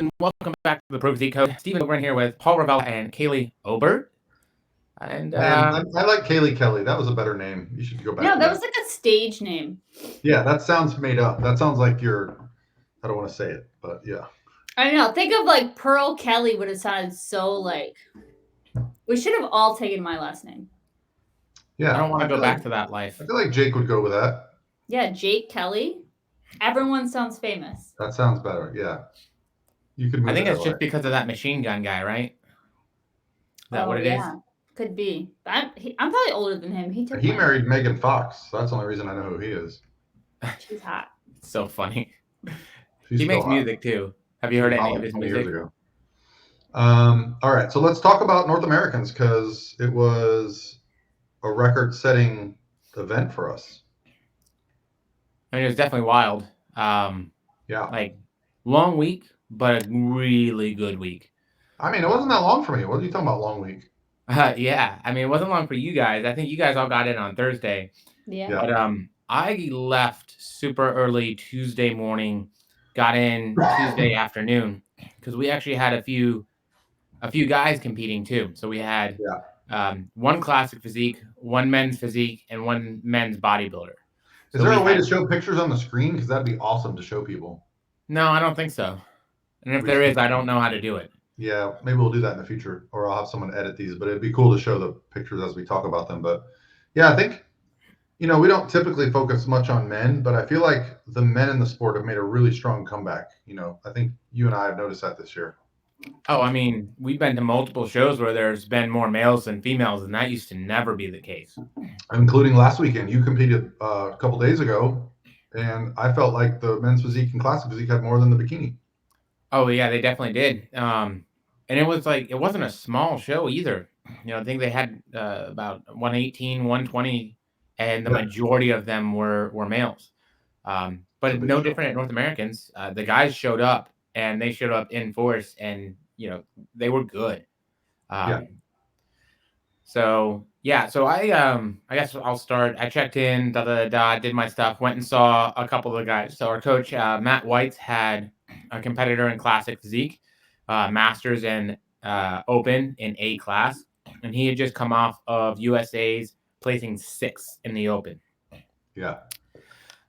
and welcome back to the Pro Physique Code. Stephen Beaugrand here with Paul Revelia and Kayleigh Obert. And Man, I like Kayleigh Kelly. That was a better name. You should go back No, to that that. was like a stage name. Yeah, that sounds made up. That sounds like I don't want to say it, but yeah. I don't know. Think of like Pearl Kelly would have sounded so like. We should have all taken my last name. Yeah. I don't want to go feel back like, to that life. I feel like Jake would go with that. Yeah, Jake Kelly. Everyone sounds famous. That sounds better. Yeah. You could move I think to it's LA. just because of that machine gun guy, right? Is that what it is? Could be. I'm probably older than him. He married Megan Fox. So that's the only reason I know who he is. She's hot. It's so funny. She's He makes still hot. music too. Have you heard any of his 20 music? years ago. All right, so let's talk about NorthAmericans because it was a record-setting event for us. I mean, it was definitely wild. Yeah. Like, long week, but a really good week. I mean, it wasn't that long for me. What are you talking about, long week? Yeah. I mean, it wasn't long for you guys. I think you guys all got in on Thursday. Yeah. But I left super early Tuesday morning, got in Tuesday afternoon because we actually had a few guys competing too. So we had one classic physique, one men's physique, and one men's bodybuilder. Is there a way to show pictures on the screen? Because that'd be awesome to show people. No, I don't think so. And if there is, I don't know how to do it. Yeah, maybe we'll do that in the future, or I'll have someone edit these. But it'd be cool to show the pictures as we talk about them. But yeah, I think, we don't typically focus much on men, but I feel like the men in the sport have made a really strong comeback. I think you and I have noticed that this year. Oh, I mean, we've been to multiple shows where there's been more males than females, and that used to never be the case. Including last weekend. You competed a couple days ago, and I felt like the men's physique and classic physique had more than the bikini. Oh, yeah, they definitely did. And it was like, it wasn't a small show either. I think they had about 118, 120, and the majority of them were males. But no different at NorthAmericans. The guys showed up, and they showed up in force, and they were good. So I guess I'll start. I checked in, did my stuff, went and saw a couple of the guys. So our coach Matt White's had a competitor in classic physique, masters and open in A class, and he had just come off of USA's placing 6th in the open. Yeah.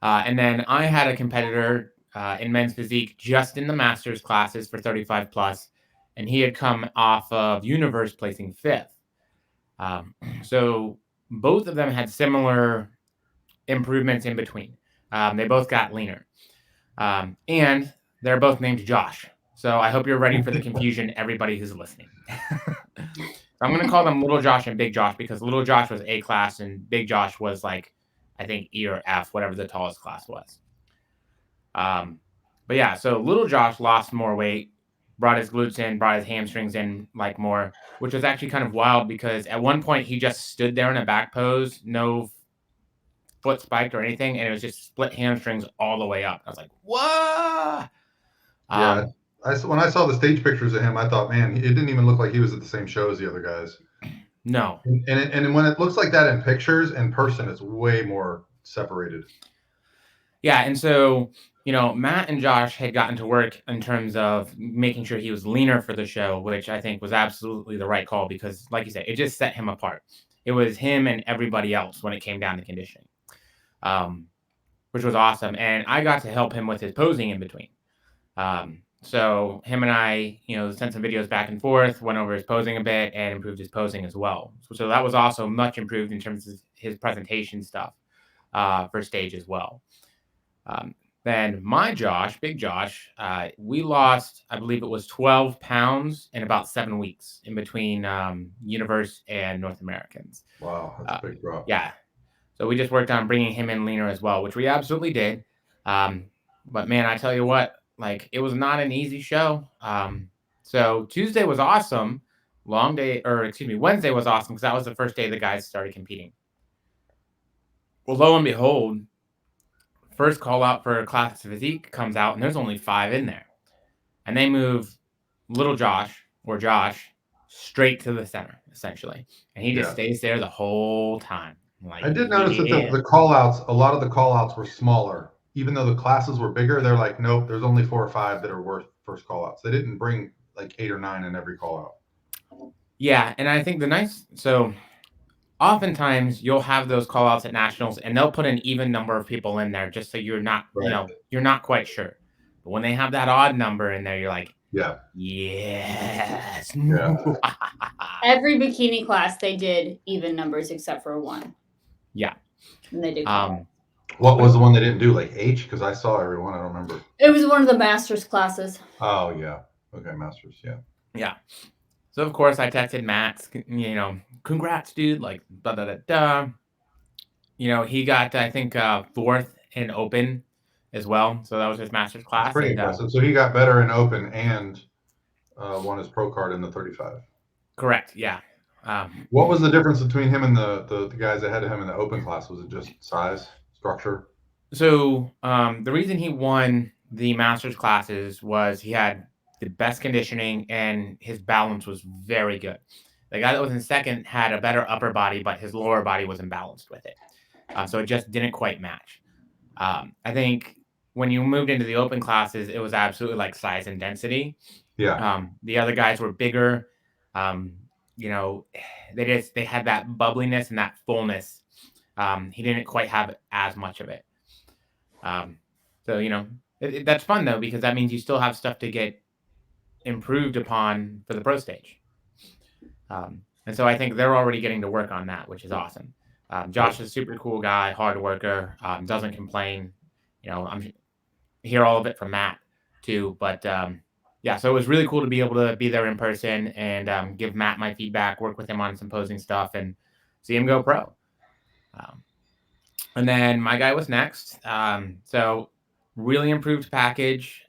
And then I had a competitor in men's physique just in the masters classes for 35 plus, and he had come off of Universe placing 5th. So both of them had similar improvements in between. They both got leaner, and they're both named Josh. So I hope you're ready for the confusion, everybody who's listening. I'm going to call them Little Josh and Big Josh because Little Josh was A class and Big Josh was like, I think E or F, whatever the tallest class was. But yeah, so Little Josh lost more weight, brought his glutes in, brought his hamstrings in like more, which was actually kind of wild because at one point he just stood there in a back pose, no foot spiked or anything, and it was just split hamstrings all the way up. I was like, whoa! Yeah. When I saw the stage pictures of him, I thought, man, it didn't even look like he was at the same show as the other guys. No. And when it looks like that in pictures, in person, it's way more separated. Yeah, and so, Matt and Josh had gotten to work in terms of making sure he was leaner for the show, which I think was absolutely the right call because, like you said, it just set him apart. It was him and everybody else when it came down to conditioning, which was awesome. And I got to help him with his posing in between. So him and I, sent some videos back and forth, went over his posing a bit and improved his posing as well. So that was also much improved in terms of his presentation stuff for stage as well. Then my Josh, Big Josh, we lost, I believe it was 12 pounds in about 7 weeks in between Universe and NorthAmericans. Wow, that's a big drop. Yeah. So we just worked on bringing him in leaner as well, which we absolutely did. But man, I tell you what, it was not an easy show. So Tuesday was awesome. Wednesday was awesome because that was the first day the guys started competing. Well, lo and behold, first call out for classic physique comes out, and there's only 5 in there. And they move Little Josh, or Josh, straight to the center, essentially. And he just stays there the whole time. I did notice that the call-outs, a lot of the call-outs were smaller. Even though the classes were bigger, they're like, nope, there's only 4 or 5 that are worth first call outs. They didn't bring like 8 or 9 in every call out. Yeah, and I think so oftentimes you'll have those call outs at nationals and they'll put an even number of people in there just so you're not, Right. you're not quite sure. But when they have that odd number in there, you're like, Yeah. yes. Yeah. Every bikini class they did even numbers except for one. Yeah. And they did call outs. What was the one they didn't do? Like H? Because I saw everyone. I don't remember. It was one of the masters classes. Oh, yeah. Okay, masters. Yeah. Yeah. So, of course, I texted Matt, congrats, dude. Like, da da da da. He got, I think, 4th in open as well. So that was his master's class. That's pretty impressive. So he got better in open and won his pro card in the 35. Correct. Yeah. What was the difference between him and the guys ahead of him in the open class? Was it just size, structure? So the reason he won the master's classes was he had the best conditioning and his balance was very good. The guy that was in second had a better upper body, but his lower body was imbalanced with it. So it just didn't quite match. I think when you moved into the open classes, it was absolutely like size and density. Yeah. The other guys were bigger. They had that bubbliness and that fullness. He didn't quite have as much of it. So that's fun though, because that means you still have stuff to get improved upon for the pro stage. And so I think they're already getting to work on that, which is awesome. Josh is a super cool guy, hard worker, doesn't complain. I'm hear all of it from Matt too, but yeah, so it was really cool to be able to be there in person and give Matt my feedback, work with him on some posing stuff, and see him go pro. And then my guy was next. So really improved package.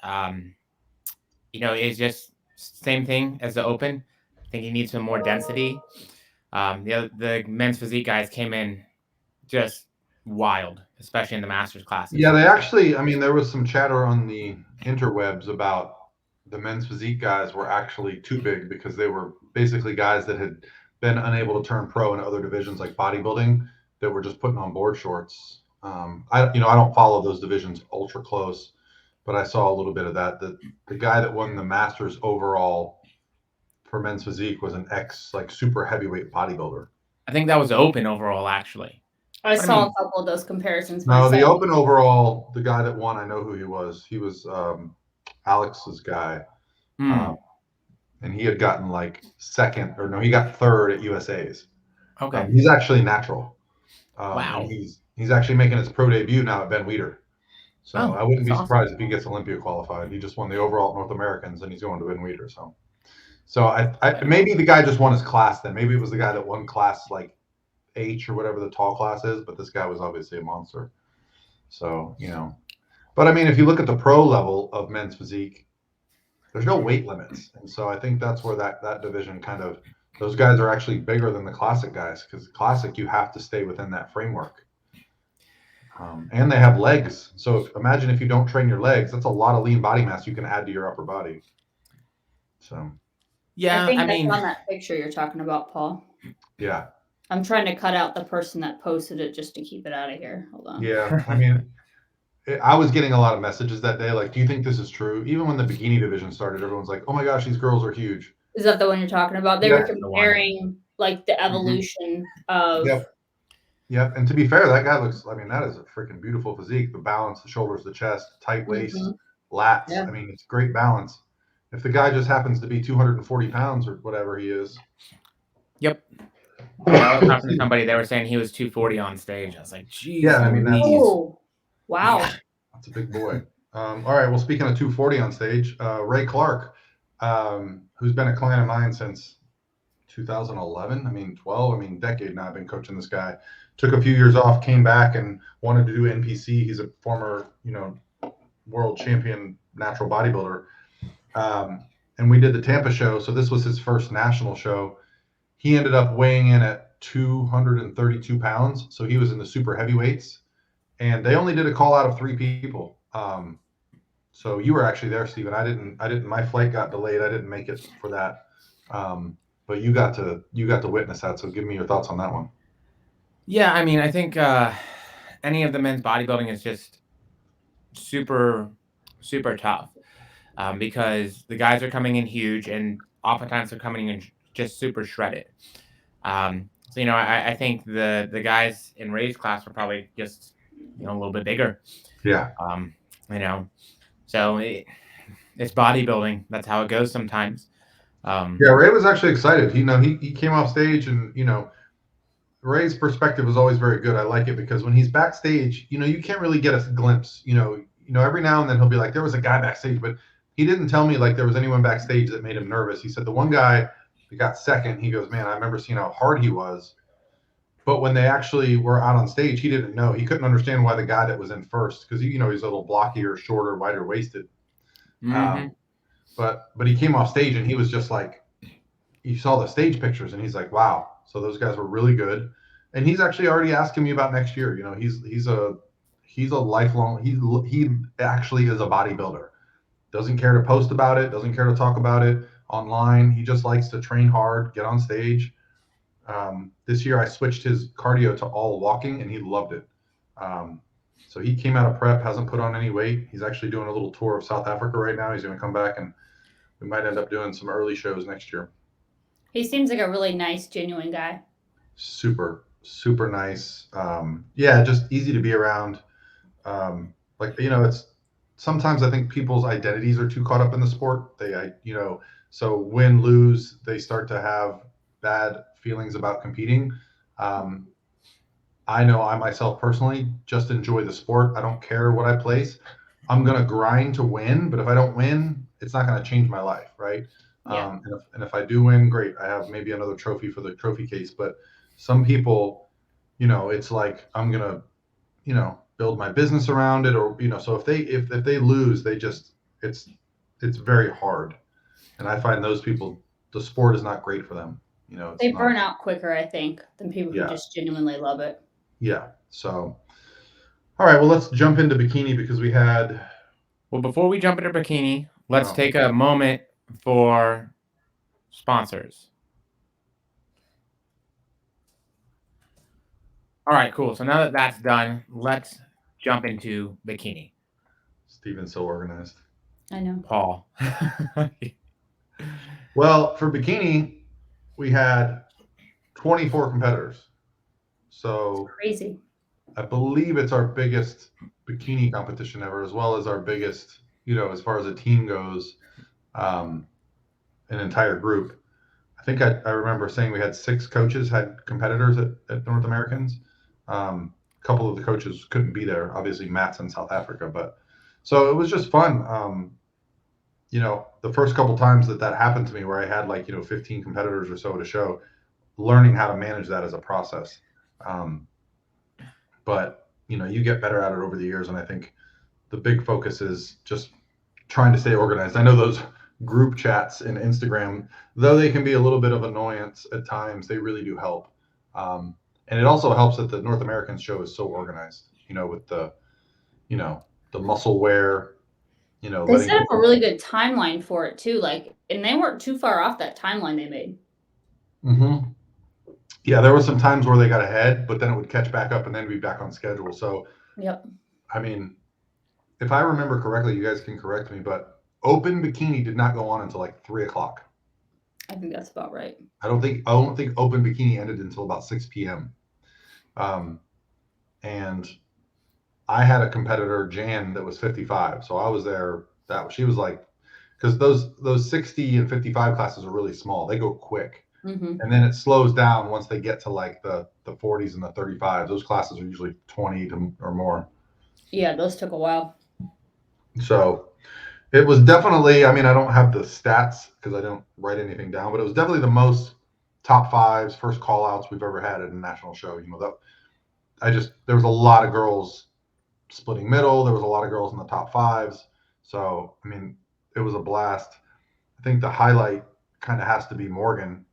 It's just same thing as the open. I think he needs some more density. The men's physique guys came in just wild, especially in the master's classes. Yeah, they actually, there was some chatter on the interwebs about the men's physique guys were actually too big because they were basically guys that had been unable to turn pro in other divisions like bodybuilding that were just putting on board shorts. I don't follow those divisions ultra close, but I saw a little bit of that. The guy that won the Masters overall for men's physique was an super heavyweight bodybuilder. I think that was open overall, actually. I saw a couple of those comparisons. No, the open overall, the guy that won, I know who he was. He was Alex's guy. And he had gotten he got 3rd at USA's. Okay. He's actually natural. Wow. He's actually making his pro debut now at Ben Weider. So I wouldn't be surprised awesome if he gets Olympia qualified. He just won the overall at NorthAmericans and he's going to Ben Weider. So I maybe the guy just won his class then. Maybe it was the guy that won class like H or whatever the tall class is, but this guy was obviously a monster. So, but if you look at the pro level of men's physique, there's no weight limits. And so I think that's where that division those guys are actually bigger than the classic guys because classic, you have to stay within that framework. And they have legs. So imagine if you don't train your legs, that's a lot of lean body mass you can add to your upper body. So. Yeah, I think that's on that picture you're talking about, Paul. Yeah. I'm trying to cut out the person that posted it just to keep it out of here. Hold on. Yeah, I was getting a lot of messages that day. Like, do you think this is true? Even when the bikini division started, everyone's like, "Oh my gosh, these girls are huge." Is that the one you're talking about? They were comparing like the evolution of. Yep. And to be fair, that guy looks. That is a freaking beautiful physique. The balance, the shoulders, the chest, tight waist, lats. Yeah. It's great balance. If the guy just happens to be 240 pounds or whatever he is. Yep. I was talking to somebody. They were saying he was 240 on stage. I was like, "Geez." Yeah, that's wow. Yeah, that's a big boy. All right. Well, speaking of 240 on stage, Ray Clark, who's been a client of mine since 2011. 12. Decade now. I've been coaching this guy. Took a few years off, came back, and wanted to do NPC. He's a former, world champion natural bodybuilder. And we did the Tampa show. So this was his first national show. He ended up weighing in at 232 pounds. So he was in the super heavyweights. And they only did a call out of 3 people. So you were actually there, Steven. I didn't. My flight got delayed. I didn't make it for that. But you got to witness that. So give me your thoughts on that one. Yeah, I think any of the men's bodybuilding is just super, super tough. because the guys are coming in huge, and oftentimes they're coming in just super shredded. So I think the guys in Ray's class were probably just a little bit bigger. Yeah. Um, you know, so it's bodybuilding. That's how it goes sometimes. Yeah, Ray was actually excited. He came off stage, and Ray's perspective is always very good. I like it because when he's backstage, you can't really get a glimpse. Every now and then he'll be like, there was a guy backstage, but he didn't tell me like there was anyone backstage that made him nervous. He said the one guy that got second, he goes, man, I remember seeing how hard he was. But when they actually were out on stage, he didn't know. He couldn't understand why the guy that was in first, because he's a little blockier, shorter, wider waisted. Mm-hmm. But he came off stage and he was just like, you saw the stage pictures and he's like, wow. So those guys were really good. And he's actually already asking me about next year. He's a lifelong, he actually is a bodybuilder. Doesn't care to post about it, doesn't care to talk about it online. He just likes to train hard, get on stage. This year I switched his cardio to all walking and he loved it. So he came out of prep, hasn't put on any weight. He's actually doing a little tour of South Africa right now. He's going to come back, and we might end up doing some early shows next year. He seems like a really nice, genuine guy. Super, super nice. Yeah, just easy to be around. It's sometimes I think people's identities are too caught up in the sport. So win, lose, they start to have bad feelings about competing. I know I myself personally just enjoy the sport. I don't care what I place. I'm going to grind to win, but if I don't win, it's not going to change my life, right? Yeah. And if I do win, great. I have maybe another trophy for the trophy case. But some people, it's like I'm going to, build my business around it, or so if they lose, it's very hard. And I find those people, the sport is not great for them. They burn out quicker, I think, than people who just genuinely love it. Yeah. So, all right. Well, let's jump into bikini because we had. Well, before we jump into bikini, let's take a moment for sponsors. All right, cool. So now that that's done, let's jump into bikini. Steven's so organized. I know. Paul. Well, for bikini, we had 24 competitors. So it's crazy. I believe it's our biggest bikini competition ever, as well as our biggest, as far as a team goes, an entire group. I think I remember saying we had 6 coaches had competitors at NorthAmericans. A couple of the coaches couldn't be there. Obviously, Matt's in South Africa, but so it was just fun. The first couple times that happened to me, where I had 15 competitors or so at a show, learning how to manage that as a process. But you get better at it over the years, and I think the big focus is just trying to stay organized. I know those group chats in Instagram, though they can be a little bit of annoyance at times, they really do help. And it also helps that the North American show is so organized, with the muscle wear, they set up a really good timeline for it too. And they weren't too far off that timeline they made. Mm-hmm. Yeah, there were some times where they got ahead, but then it would catch back up and then be back on schedule. So, yep. I mean, if I remember correctly, you guys can correct me, but open bikini did not go on until 3:00. I think that's about right. I don't think open bikini ended until about 6 p.m. And I had a competitor, Jan, that was 55. So I was there. She was because those 60 and 55 classes are really small. They go quick. Mm-hmm. And then it slows down once they get to the 40s and the 35s. Those classes are usually 20 or more. Yeah, those took a while. So it was definitely, I don't have the stats because I don't write anything down, but it was definitely the most top 5s, first call outs we've ever had at a national show. There was a lot of girls splitting middle. There was a lot of girls in the top 5s. So, it was a blast. I think the highlight kind of has to be Morgan.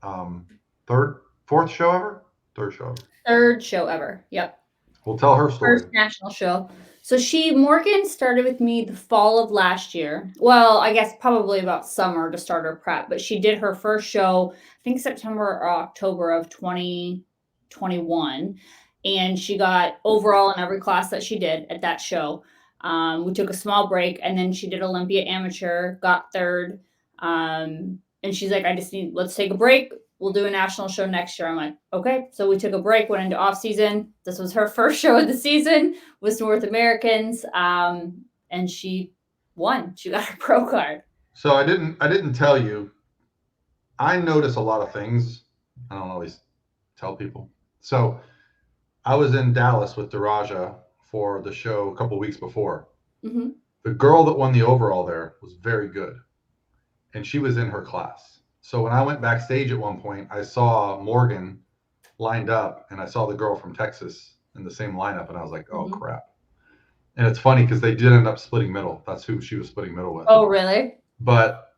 Fourth show ever? Third show ever. Third show ever. Yep. We'll tell her story. First national show. So Morgan started with me the fall of last year. Well, I guess probably about summer to start her prep, but she did her first show, I think September or October of 2021. And she got overall in every class that she did at that show. We took a small break, and then she did Olympia Amateur, got third. And she's like, let's take a break. We'll do a national show next year. I'm like, okay. So we took a break, went into off season. This was her first show of the season, was North Americans. And she won. She got her pro card. So I didn't tell you. I notice a lot of things. I don't always tell people. So I was in Dallas with Daraja for the show a couple weeks before. Mm-hmm. The girl that won the overall there was very good, and she was in her class. So when I went backstage at one point, I saw Morgan lined up, and I saw the girl from Texas in the same lineup, and I was like, oh, crap. And it's funny because they did end up splitting middle. That's who she was splitting middle with. Oh, really? But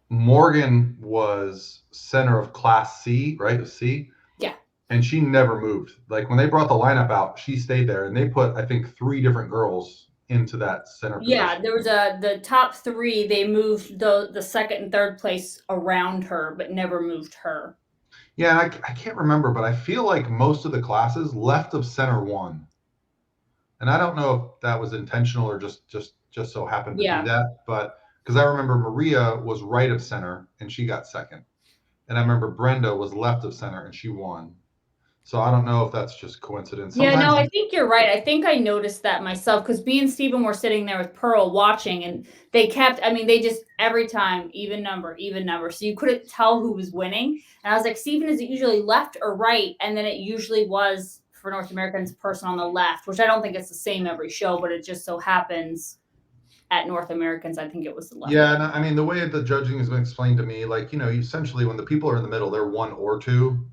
Morgan was center of class C, right? C. Yeah. And she never moved. Like when they brought the lineup out, she stayed there, and they put, I think, 3 different girls into that center position. Yeah, there was the top 3. They moved the second and third place around her, but never moved her. Yeah, and I can't remember, but I feel like most of the classes left of center 1. And I don't know if that was intentional or just so happened to be that, but because I remember Maria was right of center and she got second. And I remember Brenda was left of center and she won. So I don't know if that's just coincidence. Sometimes I think you're right. I think I noticed that myself because me and Steven were sitting there with Pearl watching, and they kept, they just every time, even number. So you couldn't tell who was winning. And I was like, Steven, is it usually left or right? And then it usually was for North Americans person on the left, which I don't think it's the same every show, but it just so happens at North Americans, I think it was the left. Yeah, and the way the judging has been explained to me, like, essentially when the people are in the middle, they're 1 or 2.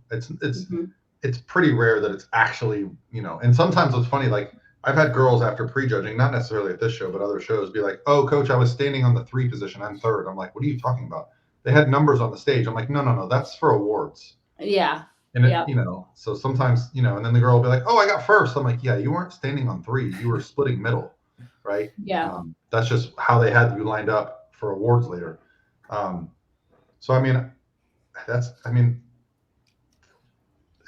It's pretty rare that it's actually, and sometimes it's funny, like I've had girls after prejudging, not necessarily at this show, but other shows, be like, oh, coach, I was standing on the 3 position. I'm third. I'm like, what are you talking about? They had numbers on the stage. I'm like, no, that's for awards. Yeah. And so sometimes, and then the girl will be like, oh, I got first. I'm like, yeah, you weren't standing on 3. You were splitting middle, right? Yeah. That's just how they had you lined up for awards later. So,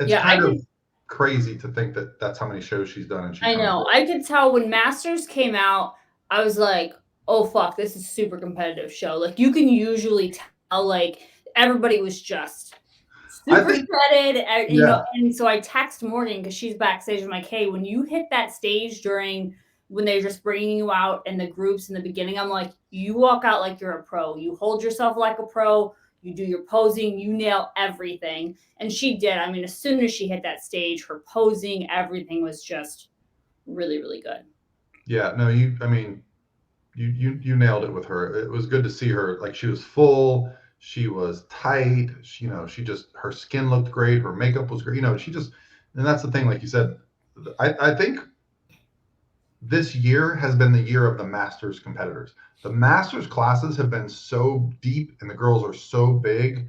it's kind of crazy to think that that's how many shows she's done. And I know. I could tell when Masters came out, I was like, oh, fuck, this is a super competitive show. Like, you can usually tell, like, everybody was just super shredded. And so I text Morgan because she's backstage. I'm like, hey, when you hit that stage when they're just bringing you out in the groups in the beginning, I'm like, you walk out like you're a pro. You hold yourself like a pro. You do your posing, you nail everything. And she did. As soon as she hit that stage, her posing, everything was just really, really good. Yeah, no, you nailed it with her. It was good to see her. Like, she was full, she was tight, her skin looked great, her makeup was great. And that's the thing, like you said, I think this year has been the year of the Masters competitors. The Masters classes have been so deep and the girls are so big.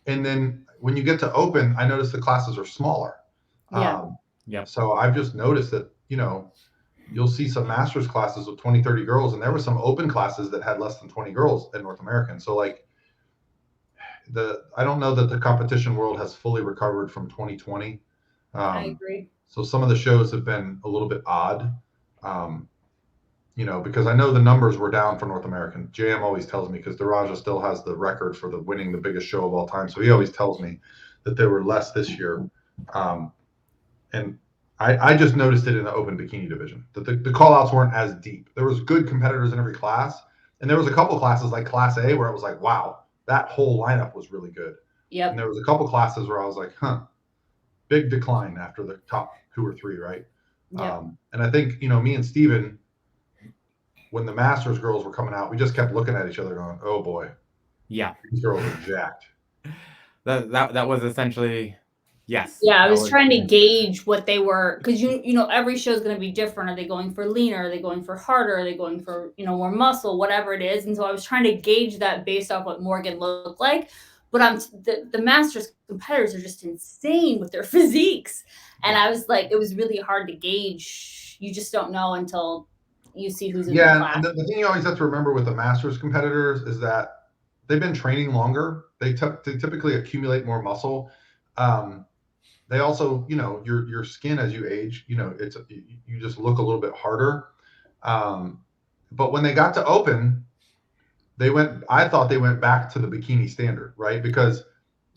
And then when you get to Open, I noticed the classes are smaller. Yeah. So I've just noticed that, you'll see some Masters classes with 20, 30 girls. And there were some Open classes that had less than 20 girls at North American. So like I don't know that the competition world has fully recovered from 2020. I agree. So some of the shows have been a little bit odd. Because I know the numbers were down for North American. JM always tells me, because Daraja still has the record for winning the biggest show of all time. So he always tells me that there were less this year. And I just noticed it in the open bikini division, that the call outs weren't as deep. There was good competitors in every class. And there was a couple classes like class A where it was like, wow, that whole lineup was really good. Yep. And there was a couple classes where I was like, big decline after the top 2 or 3, right? Yep. And I think, me and Steven, when the Masters girls were coming out, we just kept looking at each other going, oh boy. Yeah. These girls are jacked. That was essentially, yes. Yeah, I was trying to gauge what they were, because every show is going to be different. Are they going for leaner? Are they going for harder? Are they going for, more muscle, whatever it is? And so I was trying to gauge that based off what Morgan looked like. But the Masters competitors are just insane with their physiques. And I was like, it was really hard to gauge. You just don't know until you see who's in the class. And the thing you always have to remember with the Masters competitors is that they've been training longer. They typically accumulate more muscle. They also, your skin as you age, you just look a little bit harder. But when they got to open, I thought they went back to the bikini standard, right? Because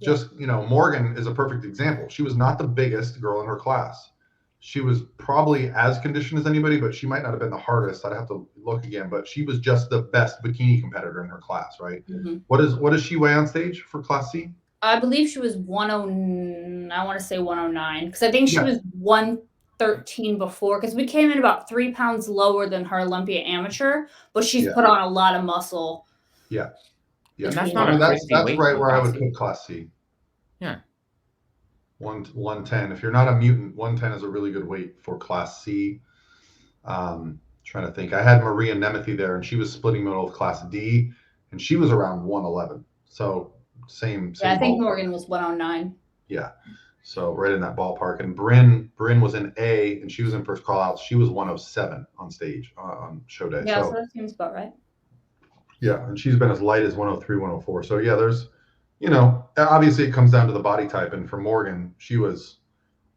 just, Morgan is a perfect example. She was not the biggest girl in her class. She was probably as conditioned as anybody, but she might not have been the hardest. I'd have to look again, but she was just the best bikini competitor in her class, right? Mm-hmm. What does she weigh on stage for Class C? I believe she was 10. I want to say 109 because I think she was 113 before, because we came in about 3 pounds lower than her Olympia amateur, but she's put on a lot of muscle. Yeah. And that's not that's right where I would put Class C. Yeah. 110. If you're not a mutant, 110 is a really good weight for Class C. Trying to think. I had Maria Nemeth there, and she was splitting middle with Class D, and she was around 111. So same. Yeah, I think Morgan was 109. Yeah. So right in that ballpark. And Bryn was in A, and she was in first call out. She was 107 on stage on show day. Yeah, so that seems about right. Yeah, and she's been as light as 103, 104. So yeah, there's, obviously it comes down to the body type. And for Morgan,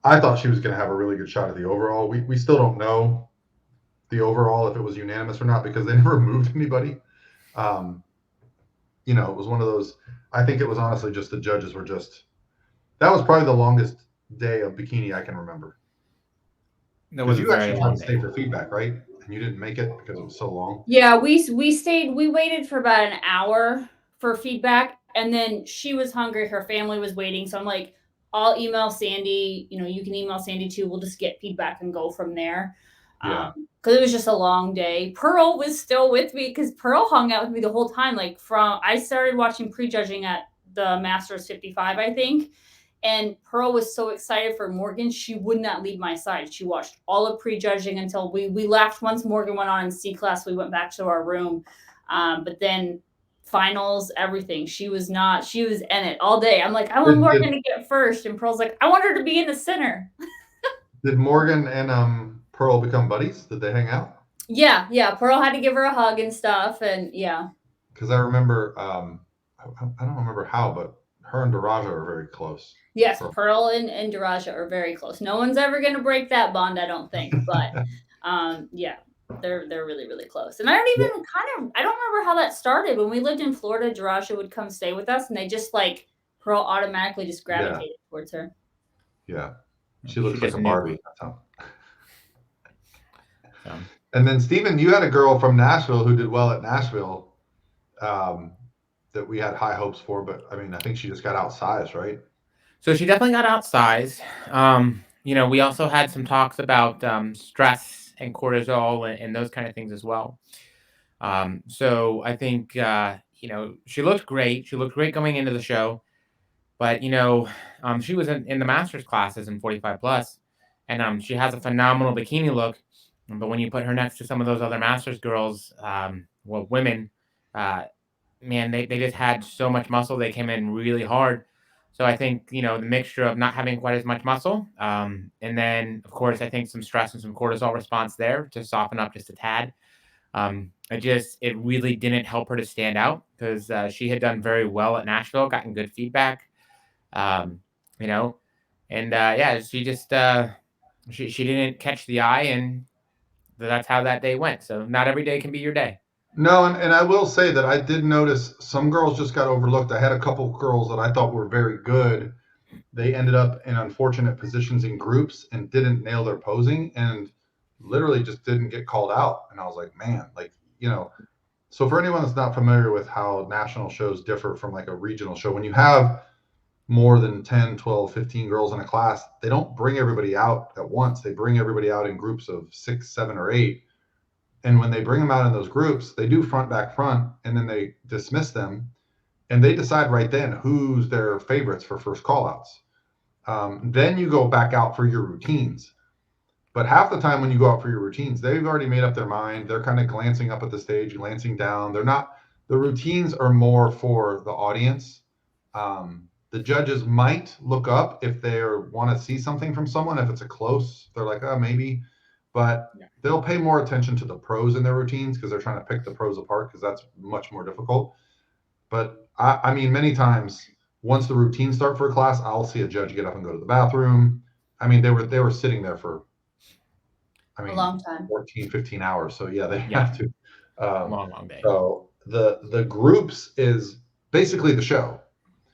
I thought she was going to have a really good shot at the overall. We still don't know the overall, if it was unanimous or not, because they never moved anybody. It was one of those, I think it was honestly just the judges were that was probably the longest day of bikini I can remember. That was you actually tried to stay for feedback, right? And you didn't make it because it was so long. Yeah, we waited for about an hour for feedback, and then she was hungry. Her family was waiting. So I'm like, I'll email Sandy. You can email Sandy too. We'll just get feedback and go from there. Yeah. Because it was just a long day. Pearl was still with me because Pearl hung out with me the whole time. I started watching prejudging at the Masters 55, I think. And Pearl was so excited for Morgan, she would not leave my side. She watched all of prejudging until we left. Once Morgan went on in C class, we went back to our room. But then finals, everything. She was in it all day. I'm like, I want Morgan to get first. And Pearl's like, I want her to be in the center. Did Morgan and Pearl become buddies? Did they hang out? Yeah. Pearl had to give her a hug and stuff. And yeah. Because I remember, I don't remember how, but her and Daraja are very close. Yes, Pearl and Daraja are very close. No one's ever going to break that bond, I don't think. But yeah, they're really, really close. And I don't remember how that started. When we lived in Florida, Daraja would come stay with us, and they just Pearl automatically just gravitated towards her. Yeah, she looks like a Barbie. And then Steven, you had a girl from Nashville who did well at Nashville. That we had high hopes for, but I think she just got outsized, right? So she definitely got outsized. We also had some talks about stress and cortisol and those kind of things as well. So I think, she looked great. She looked great going into the show, but, she was in the master's classes in 45 plus, and she has a phenomenal bikini look. But when you put her next to some of those other master's girls, women, man, they just had so much muscle. They came in really hard. So I think, the mixture of not having quite as much muscle, and then, of course, I think some stress and some cortisol response there to soften up just a tad. It really didn't help her to stand out because she had done very well at Nashville, gotten good feedback, and she just she didn't catch the eye, and that's how that day went. So not every day can be your day. No, and I will say that I did notice some girls just got overlooked. I had a couple girls that I thought were very good. They ended up in unfortunate positions in groups and didn't nail their posing and literally just didn't get called out. And I was like, man, so for anyone that's not familiar with how national shows differ from a regional show, when you have more than 10, 12, 15 girls in a class, they don't bring everybody out at once. They bring everybody out in groups of 6, 7, or 8. And when they bring them out in those groups, they do front, back, front, and then they dismiss them. And they decide right then who's their favorites for first call-outs. Then you go back out for your routines. But half the time when you go out for your routines, they've already made up their mind. They're kind of glancing up at the stage, glancing down. The routines are more for the audience. The judges might look up if they want to see something from someone. If it's a close, they're like, oh, maybe. But they'll pay more attention to the pros in their routines because they're trying to pick the pros apart because that's much more difficult. But many times once the routines start for a class, I'll see a judge get up and go to the bathroom. They were sitting there for, I A mean, long time. 14, 15 hours. So yeah, they Yeah. have to. Long day. So the groups is basically the show.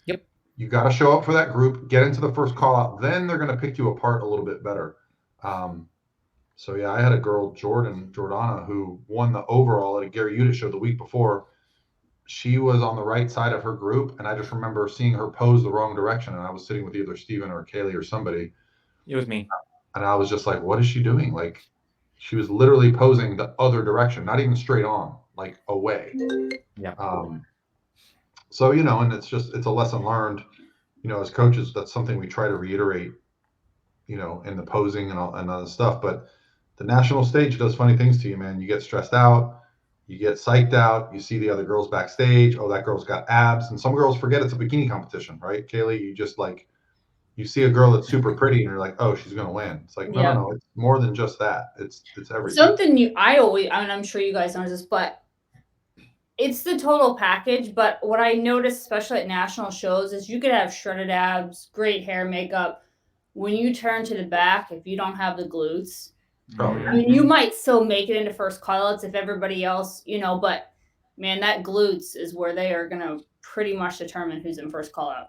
Yep. You got to show up for that group, get into the first call out, then they're going to pick you apart a little bit better. So yeah, I had a girl, Jordana, who won the overall at a Gary Udit show the week before. She was on the right side of her group, and I just remember seeing her pose the wrong direction, and I was sitting with either Steven or Kayleigh or somebody. It was me. And I was just like, what is she doing? Like, she was literally posing the other direction, not even straight on, like away. Yeah. So, and it's a lesson learned, as coaches. That's something we try to reiterate, in the posing and other stuff. But the national stage does funny things to you, man. You get stressed out, you get psyched out, you see the other girls backstage. Oh, that girl's got abs. And some girls forget it's a bikini competition, right? Kayleigh, you just you see a girl that's super pretty and you're like, oh, she's going to win. It's like, no, it's more than just that. It's everything. Something I'm sure you guys know this, but it's the total package. But what I noticed, especially at national shows, is you could have shredded abs, great hair, makeup. When you turn to the back, if you don't have the glutes, I mean, you might still make it into first callouts if everybody else, but man, that glutes is where they are going to pretty much determine who's in first callout.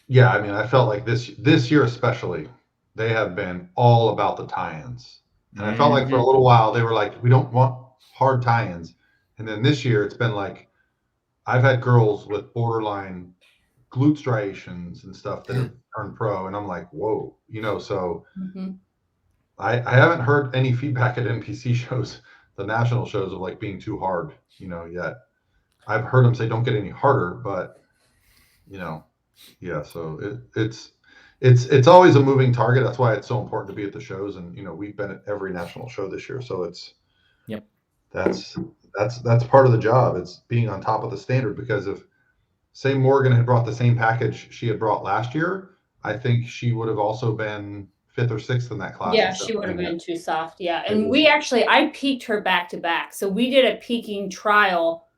Yeah, I mean, I felt like this year especially, they have been all about the tie-ins. And I felt like for a little while they were like, we don't want hard tie-ins. And then this year it's been like, I've had girls with borderline glute striations and stuff that have turned pro, and I'm like, whoa, so I haven't heard any feedback at NPC shows, the national shows, of like being too hard, yet. I've heard them say don't get any harder, but yeah, so it's always a moving target. That's why it's so important to be at the shows, and we've been at every national show this year, so that's part of the job. It's being on top of the standard, because if, say, Morgan had brought the same package she had brought last year, I think she would have also been 5th or 6th in that class. Yeah, she would have been too soft. Yeah, and I peaked her back to back, so we did a peaking trial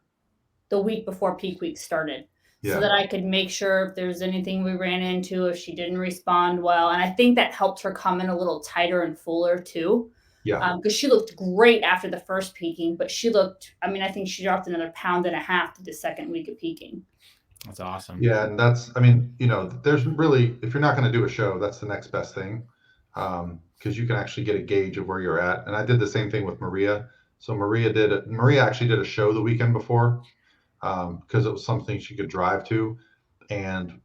the week before peak week started. So that I could make sure if there's anything we ran into, if she didn't respond well. And I think that helped her come in a little tighter and fuller too. Yeah. Because she looked great after the first peaking, but I think she dropped another 1.5 pounds the second week of peaking. That's awesome. Yeah. And there's really, if you're not going to do a show, that's the next best thing. Because you can actually get a gauge of where you're at. And I did the same thing with Maria. So Maria actually did a show the weekend before. Because it was something she could drive to, and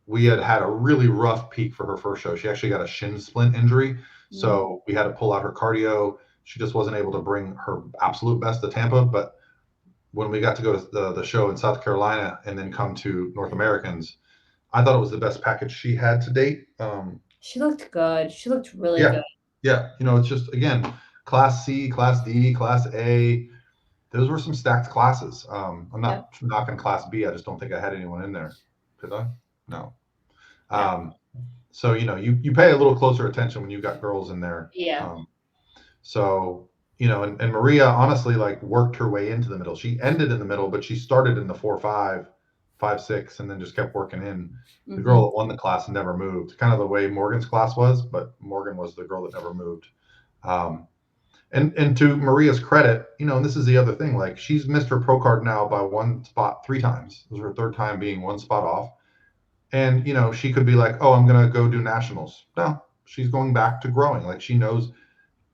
we had a really rough peak for her first show. She actually got a shin splint injury, so we had to pull out her cardio. She just wasn't able to bring her absolute best to Tampa. But when we got to go to the show in South Carolina and then come to North Americans, I thought it was the best package she had to date. She looked good. She looked really good. Yeah, it's just, again, Class C, Class D, Class A. Those were some stacked classes. I'm not knocking Class B. I just don't think I had anyone in there. Did I? No. So, you pay a little closer attention when you got girls in there. Yeah. So, and Maria honestly worked her way into the middle. She ended in the middle, but she started in the 4-5, 5-6, and then just kept working in. The girl that won the class never moved, kind of the way Morgan's class was, but Morgan was the girl that never moved. And to Maria's credit, and this is the other thing, she's missed her pro card now by 1 spot 3 times. This was her 3rd time being 1 spot off. And, she could be like, oh, I'm going to go do nationals. No, she's going back to growing. She knows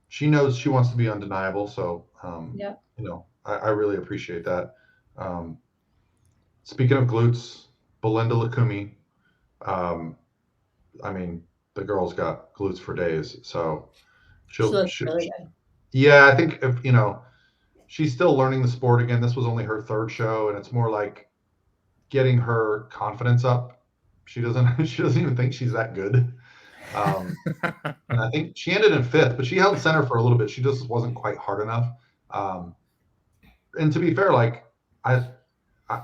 she wants to be undeniable. So, I really appreciate that. Speaking of glutes, Belinda Lukumi, the girl's got glutes for days. So she looks really good. Yeah, I think if she's still learning the sport again. This was only her 3rd show, and it's more like getting her confidence up. She doesn't even think she's that good. And I think she ended in 5th, but she held center for a little bit. She just wasn't quite hard enough. And to be fair, I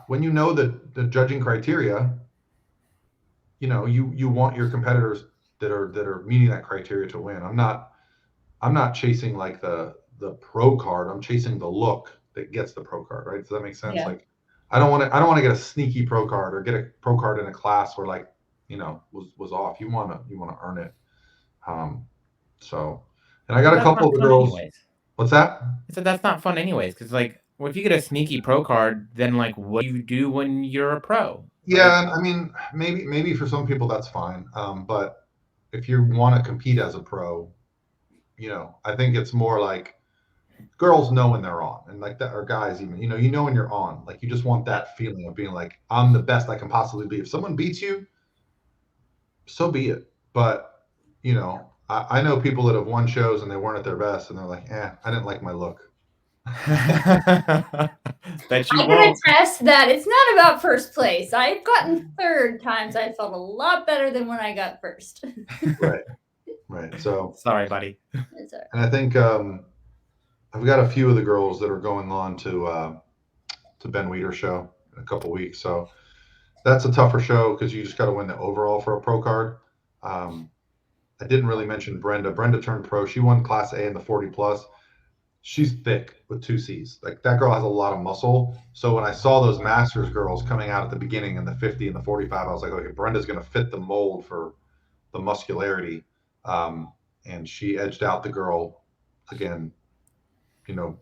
when you know the judging criteria, you want your competitors that are meeting that criteria to win. I'm not chasing the pro card. I'm chasing the look that gets the pro card, right? Does that make sense? Yeah. I don't want to get a sneaky pro card or get a pro card in a class where was off. You want to earn it. And And I got a couple of the girls. Anyways. What's that? I said that's not fun anyways, because like, well, if you get a sneaky pro card, then like, what do you do when you're a pro? Yeah, I mean, maybe for some people that's fine. But if you want to compete as a pro, I think it's more like girls know when they're on, and like that, or guys even, when you're on, like you just want that feeling of being like, I'm the best I can possibly be. If someone beats you, so be it. But I know people that have won shows and they weren't at their best, and they're like, I didn't like my look. That you I won't. can attest that it's not about first place. I've gotten third times. I felt a lot better than when I got first. Right. So sorry, buddy. It's all right. And I think I've got a few of the girls that are going on to Ben Weider's show in a couple weeks. So that's a tougher show because you just got to win the overall for a pro card. I didn't really mention Brenda. Brenda turned pro. She won Class A in the 40 plus. She's thick with 2 C's. Like that girl has a lot of muscle. So when I saw those Masters girls coming out at the beginning in the 50 and the 45, I was like, okay, Brenda's going to fit the mold for the muscularity. And she edged out the girl again,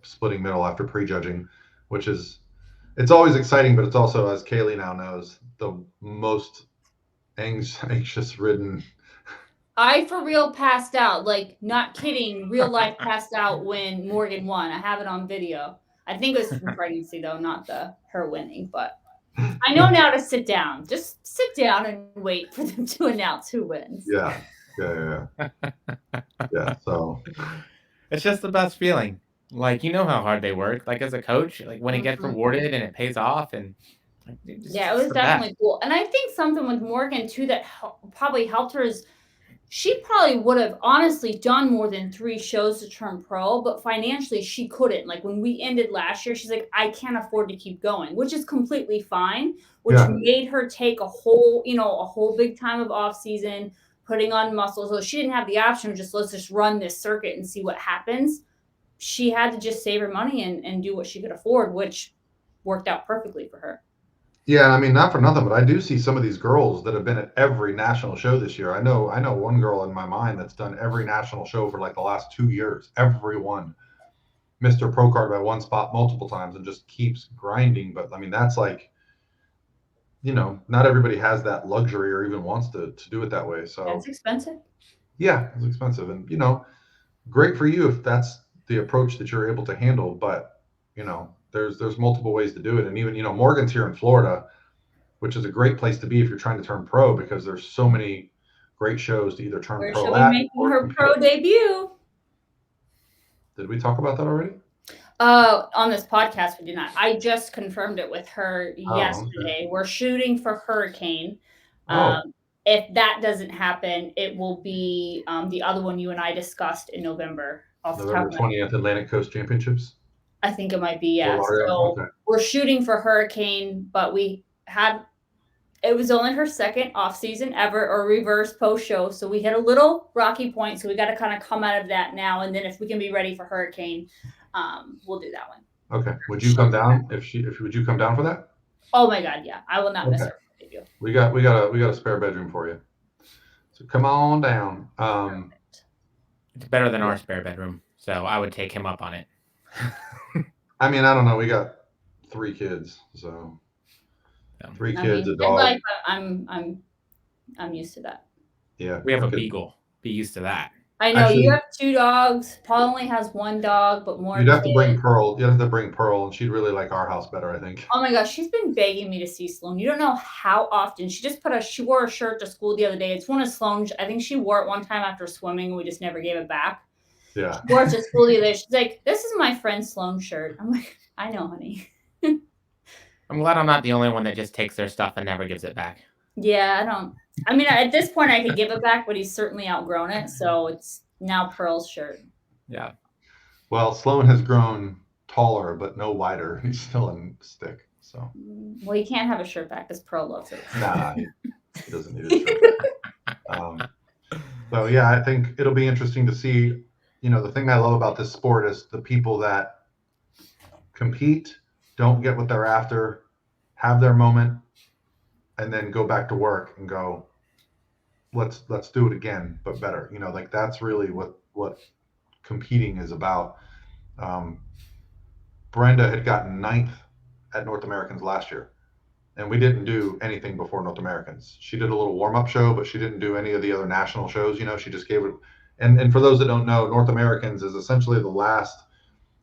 splitting middle after prejudging, which it's always exciting, but it's also, as Kayleigh now knows, the most anxious ridden. I for real passed out, like not kidding, real life passed out when Morgan won. I have it on video. I think it was from pregnancy though, not her winning, but I know now to sit down. Just sit down and wait for them to announce who wins. Yeah. So it's just the best feeling. Like, how hard they work. Like as a coach, like when it gets rewarded and it pays off, and it was definitely cool. And I think something with Morgan too that probably helped her is she probably would have honestly done more than 3 shows to turn pro, but financially she couldn't. Like when we ended last year, she's like, I can't afford to keep going, which is completely fine, which made her take a whole big time of off season, putting on muscle. So she didn't have the option of let's just run this circuit and see what happens. She had to just save her money and do what she could afford, which worked out perfectly for her. Yeah, and I mean, not for nothing, but I do see some of these girls that have been at every national show this year. I know one girl in my mind that's done every national show for like the last 2 years. Everyone missed her pro card by 1 spot multiple times and just keeps grinding. But I mean, that's like, not everybody has that luxury or even wants to do it that way. So it's expensive. Yeah, it's expensive, and great for you if that's the approach that you're able to handle. But there's multiple ways to do it. And even, Morgan's here in Florida, which is a great place to be if you're trying to turn pro, because there's so many great shows to either turn Where pro she'll at. Be making her pro debut. Did we talk about that already? On this podcast, we did not. I just confirmed it with her yesterday. Okay. We're shooting for Hurricane. If that doesn't happen, it will be the other one you and I discussed in November. November 20th, Atlantic Coast Championships. I think it might be, yeah. So we're shooting for Hurricane, but it was only her second off season ever or reverse post show. So we hit a little rocky point. So we got to kind of come out of that now. And then if we can be ready for Hurricane, we'll do that one. Okay. Would you come down would you come down for that? Oh my God. Yeah. I will not miss her. We got a spare bedroom for you. So come on down. It's better than our spare bedroom. So I would take him up on it. I mean, I don't know. We got 3 kids, so 3 kids, a dog. I'm used to that. Yeah, we have a beagle. Be used to that. I know. Actually, you have 2 dogs. Paul only has 1 dog, but more. You'd have to bring Pearl. You'd have to bring Pearl, and she'd really like our house better, I think. Oh my gosh, she's been begging me to see Sloan. You don't know how often. She wore a shirt to school the other day. It's one of Sloan's. I think she wore it one time after swimming, and we just never gave it back. Yeah. She wore it to school the other day. She's like, "This is my friend Sloan's shirt." I'm like, "I know, honey." I'm glad I'm not the only one that just takes their stuff and never gives it back. Yeah, I mean, at this point, I could give it back, but he's certainly outgrown it. So it's now Pearl's shirt. Yeah. Well, Sloan has grown taller, but no wider. He's still in stick. So. Well, he can't have a shirt back because Pearl loves it. Nah, he doesn't need a shirt back. So yeah, I think it'll be interesting to see. The thing I love about this sport is the people that compete, don't get what they're after, have their moment, and then go back to work and go, let's do it again, but better. Like that's really what competing is about. Brenda had gotten 9th at North Americans last year, and we didn't do anything before North Americans. She did a little warm-up show, but she didn't do any of the other national shows. She just gave it. And for those that don't know, North Americans is essentially the last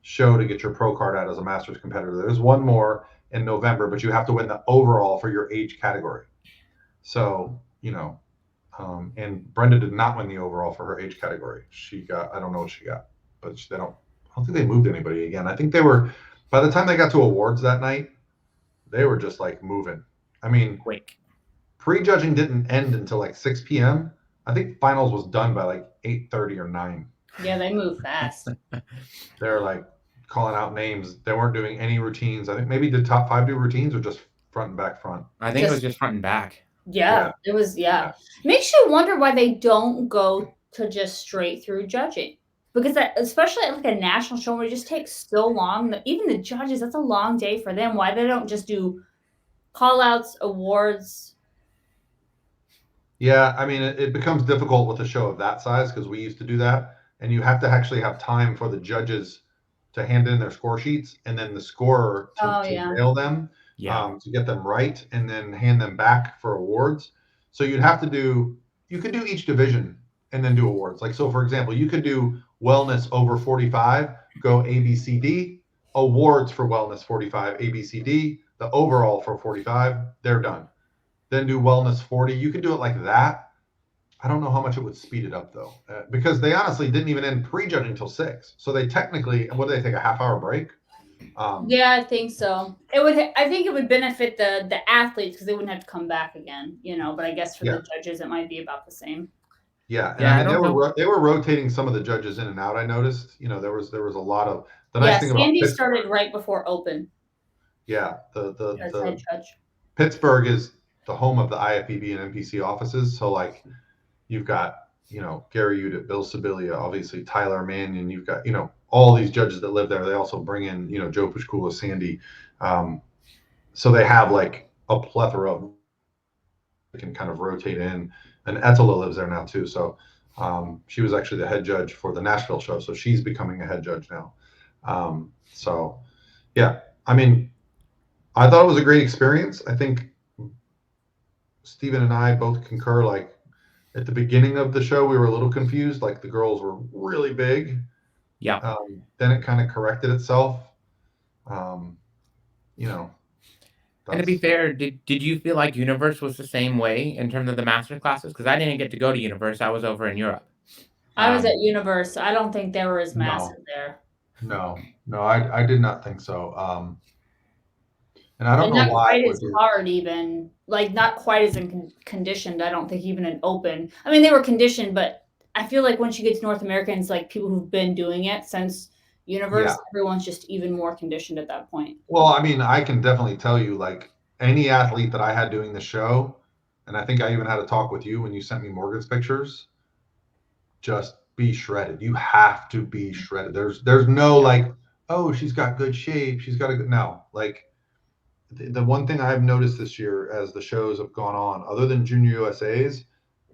show to get your pro card out as a Masters competitor. There's one more in November, but you have to win the overall for your age category. So, and Brenda did not win the overall for her age category. She got, I don't know what she got, but I don't think they moved anybody again. I think they were, by the time they got to awards that night, they were just like moving. I mean, quick. Prejudging didn't end until like 6 p.m. I think finals was done by like 8:30 or 9. Yeah, they move fast. They're like calling out names. They weren't doing any routines. I think maybe the top 5 do routines or just front and back front. I think it was just front and back. Yeah. It was, Makes you wonder why they don't go to just straight through judging. Because especially at like a national show where it just takes so long, that even the judges, that's a long day for them. Why they don't just do call outs, awards? Yeah, I mean, it becomes difficult with a show of that size because we used to do that. And you have to actually have time for the judges to hand in their score sheets and then the scorer to mail them to get them right and then hand them back for awards. So you could do each division and then do awards. Like, so for example, you could do wellness over 45, go A, B, C, D, awards for wellness 45, A, B, C, D, the overall for 45, they're done. Then do wellness 40. You could do it like that. I don't know how much it would speed it up though, because they honestly didn't even end prejudging until 6. So they technically, what did they take, a half-hour break? Yeah, I think so. I think it would benefit the athletes because they wouldn't have to come back again, But I guess for the judges, it might be about the same. Yeah, and I mean, they were rotating some of the judges in and out. I noticed, there was a lot of the nice thing about Sandy started right before Open. Yeah, the Pittsburgh is the home of the IFBB and NPC offices. So like, you've got Gary Udit, Bill Sibilia, obviously Tyler Mannion. You've got all these judges that live there. They also bring in Joe Pushkula, Sandy. So they have like a plethora of can kind of rotate in. And Etela lives there now too. So she was actually the head judge for the Nashville show. So she's becoming a head judge now. So yeah, I mean, I thought it was a great experience. I think Steven and I both concur, like at the beginning of the show, we were a little confused. Like the girls were really big. Yeah. Then it kind of corrected itself. And to be fair, did you feel like Universe was the same way in terms of the master classes? Because I didn't get to go to Universe. I was over in Europe. I was at Universe. I don't think they were as massive there. No, I did not think so. And I don't know why. Not quite as hard, even. Like, not quite as conditioned, I don't think, even in Open. I mean, they were conditioned, but I feel like once you get to North American, it's like people who've been doing it since Universe, everyone's just even more conditioned at that point. Well, I mean, I can definitely tell you, like, any athlete that I had doing the show, and I think I even had a talk with you when you sent me Morgan's pictures, just be shredded. You have to be shredded. There's no like, oh, she's got good shape. She's got a good, no. Like, the one thing I've noticed this year as the shows have gone on, other than Junior USA's,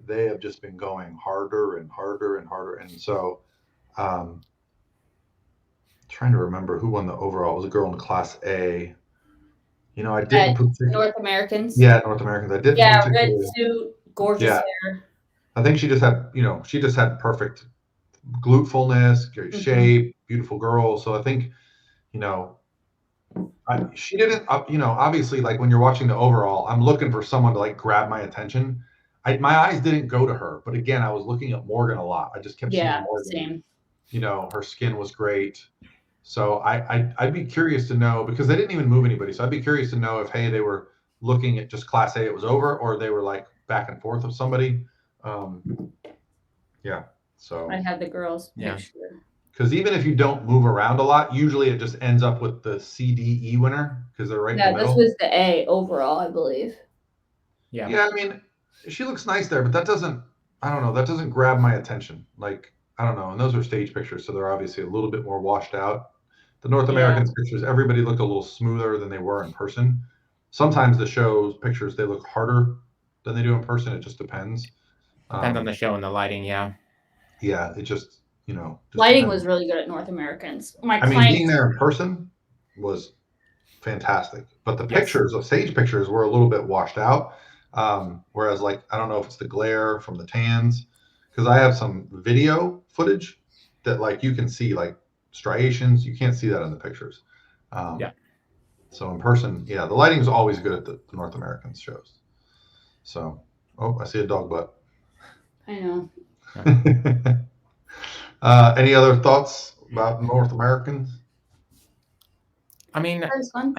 they have just been going harder and harder and harder. And so, trying to remember who won the overall. It was a girl in Class A. I didn't put North Americans. Yeah, North Americans. I didn't. Yeah, red suit, gorgeous hair. I think she just had perfect glute fullness, great shape, beautiful girl. So I think, she didn't. Obviously, like when you're watching the overall, I'm looking for someone to like grab my attention. My eyes didn't go to her, but again, I was looking at Morgan a lot. I just kept seeing Morgan. Same. Her skin was great. So I'd be curious to know, because they didn't even move anybody. So I'd be curious to know if, hey, they were looking at just Class A, it was over, or they were like back and forth with somebody. So I had the girls. Yeah. Because even if you don't move around a lot, usually it just ends up with the CDE winner because they're right in the middle. Yeah, this was the A overall, I believe. Yeah. Yeah, I mean, she looks nice there, but that doesn't grab my attention. Like, I don't know. And those are stage pictures, so they're obviously a little bit more washed out. The North American pictures, everybody looked a little smoother than they were in person. Sometimes the show's pictures, they look harder than they do in person. It just depends. Depends on the show and the lighting, yeah. Yeah, it just, lighting was really good at North Americans. Being there in person was fantastic, but the pictures of stage pictures were a little bit washed out. Whereas, like, I don't know if it's the glare from the tans, because I have some video footage that, like, you can see like striations. You can't see that in the pictures. So in person, the lighting is always good at the North American shows. So, I see a dog butt. I know. Any other thoughts about North Americans? I mean, that was fun.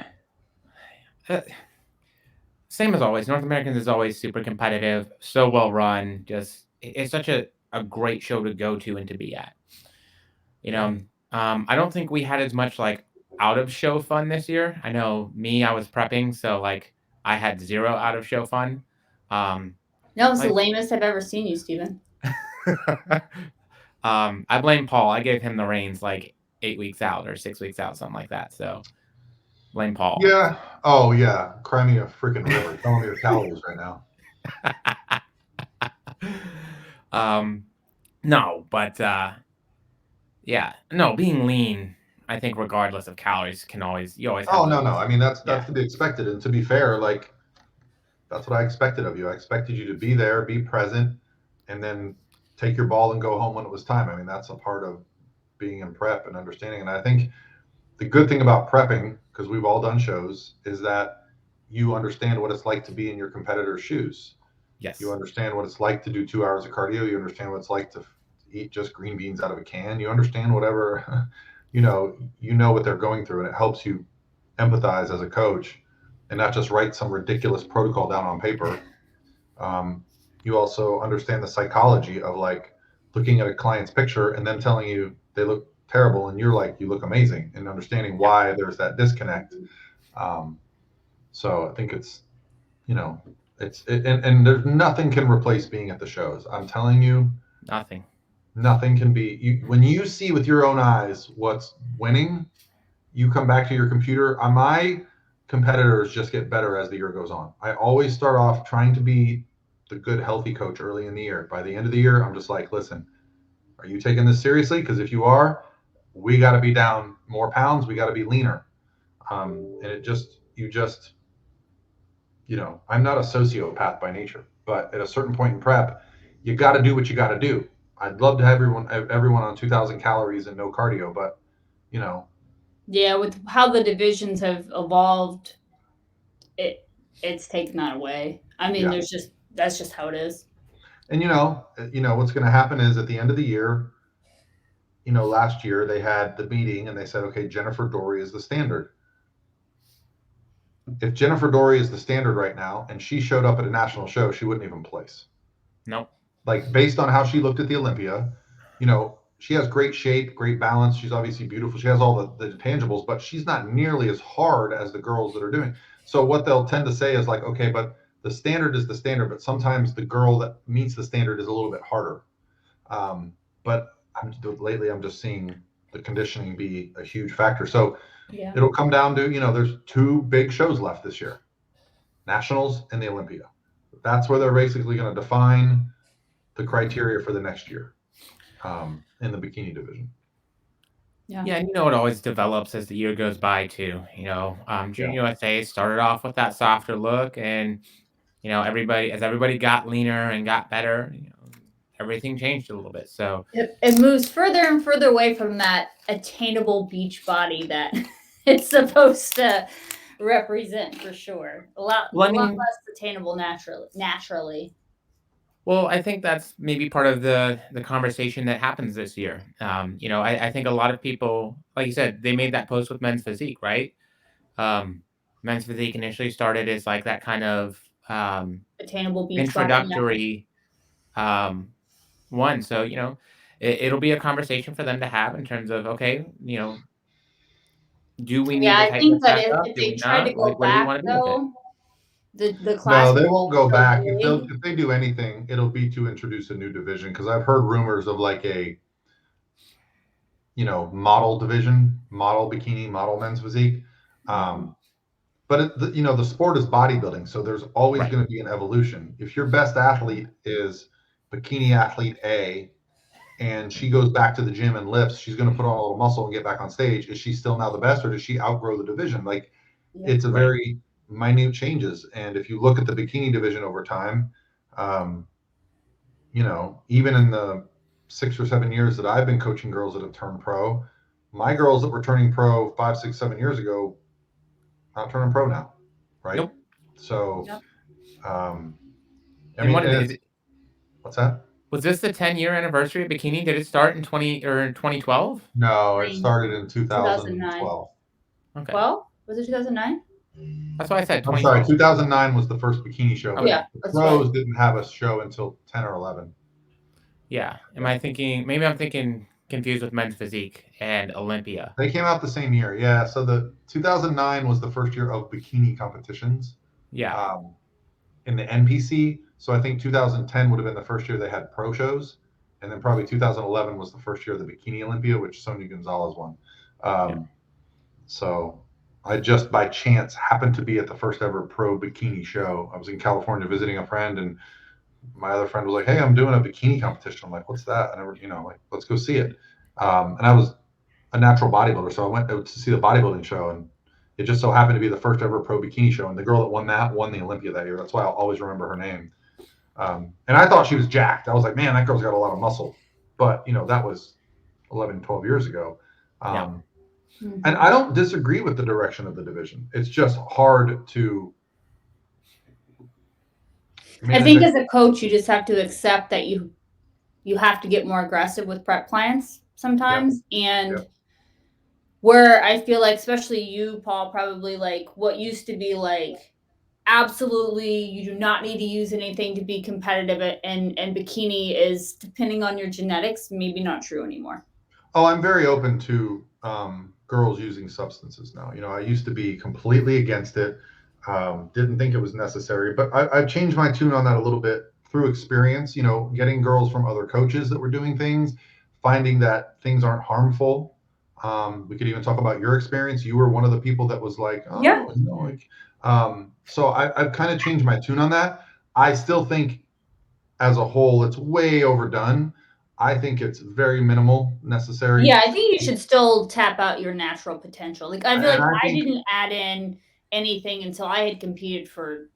Same as always. North Americans is always super competitive, so well run. Just it's such a great show to go to and to be at. I don't think we had as much like out of show fun this year. I know I was prepping, so like I had zero out of show fun. No, it's the lamest I've ever seen you, Steven. I blame Paul. I gave him the reins like 8 weeks out or 6 weeks out, something like that. So blame Paul. Yeah. Oh yeah. Cry me a freaking river. Tell me your calories right now. No, but being lean, I think regardless of calories you always have. Oh no. I mean that's to be expected, and to be fair, like that's what I expected of you. I expected you to be there, be present, and then take your ball and go home when it was time. I mean, that's a part of being in prep and understanding. And I think the good thing about prepping, because we've all done shows, is that you understand what it's like to be in your competitor's shoes. Yes. You understand what it's like to do 2 hours of cardio. You understand what it's like to eat just green beans out of a can. You understand whatever, you know what they're going through, and it helps you empathize as a coach and not just write some ridiculous protocol down on paper. You also understand the psychology of like looking at a client's picture and them telling you they look terrible and you're like, you look amazing, and understanding why there's that disconnect. So I think it's, and there's nothing can replace being at the shows. I'm telling you, nothing can be. When you see with your own eyes what's winning, you come back to your computer. My competitors just get better as the year goes on. I always start off trying to be the good, healthy coach early in the year. By the end of the year, I'm just like, listen, are you taking this seriously? Because if you are, we got to be down more pounds. We got to be leaner. And I'm not a sociopath by nature, but at a certain point in prep, you got to do what you got to do. I'd love to have everyone on 2,000 calories and no cardio, but Yeah, with how the divisions have evolved, it's taken that away. I mean, that's just how it is. And what's going to happen is at the end of the year, last year they had the meeting and they said, okay, Jennifer Dory is the standard. If Jennifer Dory is the standard right now and she showed up at a national show, she wouldn't even place. Nope. Like based on how she looked at the Olympia, she has great shape, great balance. She's obviously beautiful. She has all the intangibles, but she's not nearly as hard as the girls that are doing. So what they'll tend to say is like, okay, but the standard is the standard, but sometimes the girl that meets the standard is a little bit harder. But lately I'm just seeing the conditioning be a huge factor. So it'll come down to, there's 2 big shows left this year, Nationals and the Olympia. That's where they're basically going to define the criteria for the next year in the bikini division. Yeah, and it always develops as the year goes by too. Junior USA started off with that softer look, and as everybody got leaner and got better, everything changed a little bit. So it moves further and further away from that attainable beach body that it's supposed to represent, for sure. A lot less attainable naturally. Well, I think that's maybe part of the conversation that happens this year. I think a lot of people, like you said, they made that post with men's physique, right? Men's physique initially started as like that kind of attainable beach introductory one. So, it'll be a conversation for them to have in terms of, okay, do we need to I think that if they try to go back, though, the class. No, they won't go back. If they do anything, it'll be to introduce a new division, because I've heard rumors of like a model division, model bikini, model men's physique. But the sport is bodybuilding, so there's always going to be an evolution. If your best athlete is bikini athlete A, and she goes back to the gym and lifts, she's going to put on a little muscle and get back on stage. Is she still now the best, or does she outgrow the division? Like, it's a very minute changes. And if you look at the bikini division over time, even in the 6 or 7 years that I've been coaching girls that have turned pro, my girls that were turning pro 5, 6, 7 years ago, not turning pro now, right? Nope. So, Yep. What's that? Was this the 10-year anniversary of bikini? Did it start in 2012? No, it started in 2012. Okay. 12? Was it 2009? That's why I said 2012. I'm sorry, 2009 was the first bikini show. Okay. Yeah, The pros didn't have a show until 10 or 11. Yeah. Am I thinking? Maybe I'm thinking confused with Men's Physique and Olympia. They came out the same year. Yeah. So the 2009 was the first year of bikini competitions. Yeah. In the NPC. So I think 2010 would have been the first year they had pro shows. And then probably 2011 was the first year of the Bikini Olympia, which Sonia Gonzalez won. So I just by chance happened to be at the first ever pro bikini show. I was in California visiting a friend, and my other friend was like, "Hey, I'm doing a bikini competition." I'm like, "What's that?" I never, like, let's go see it. And I was a natural bodybuilder, so I went to see the bodybuilding show, and it just so happened to be the first ever pro bikini show. And the girl that won the Olympia that year. That's why I'll always remember her name. And I thought she was jacked. I was like, man, that girl's got a lot of muscle. But, that was 11, 12 years ago. And I don't disagree with the direction of the division. It's just hard to. I think as a coach, you just have to accept that you have to get more aggressive with prep plans sometimes. And where I feel like, especially you, Paul, probably like what used to be like, absolutely, you do not need to use anything to be competitive, and bikini is, depending on your genetics, maybe not true anymore. Oh, I'm very open to girls using substances now. I used to be completely against it. Didn't think it was necessary, but I've changed my tune on that a little bit through experience, getting girls from other coaches that were doing things, finding that things aren't harmful. We could even talk about your experience. You were one of the people that was like, so I've kind of changed my tune on that. I still think as a whole, it's way overdone. I think it's very minimal necessary. Yeah, I think you should still tap out your natural potential. Like, I feel like I didn't add in anything until I had competed for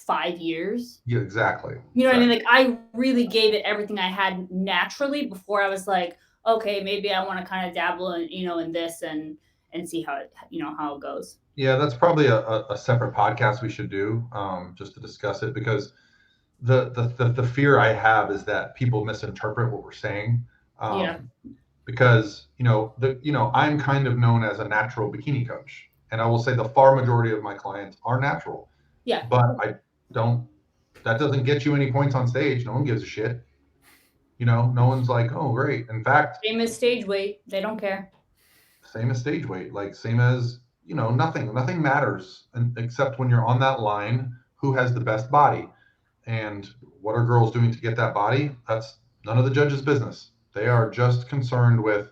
5 years. Yeah, exactly. You know what I mean? Like, I really gave it everything I had naturally before I was like, okay, maybe I want to kind of dabble in, in this and see how it, how it goes. Yeah, that's probably a separate podcast we should do, just to discuss it, because the fear I have is that people misinterpret what we're saying. Because I'm kind of known as a natural bikini coach, and I will say the far majority of my clients are natural. Yeah. But that doesn't get you any points on stage. No one gives a shit. No one's like, oh, great. In fact, same as stage weight. They don't care. Same as stage weight, like same as, nothing matters except when you're on that line, who has the best body. And what are girls doing to get that body? That's none of the judge's business. They are just concerned with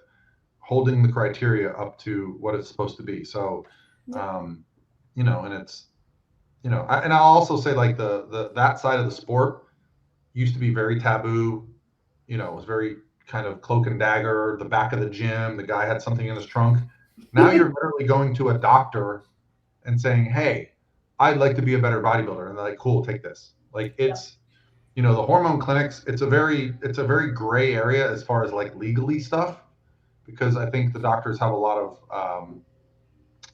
holding the criteria up to what it's supposed to be. So, and it's, and I'll also say, like, that side of the sport used to be very taboo. It was very kind of cloak and dagger, the back of the gym, the guy had something in his trunk. Now you're literally going to a doctor and saying, hey, I'd like to be a better bodybuilder. And they're like, cool, take this. Like, it's, the hormone clinics, it's a very gray area as far as like legally stuff, because I think the doctors have a lot of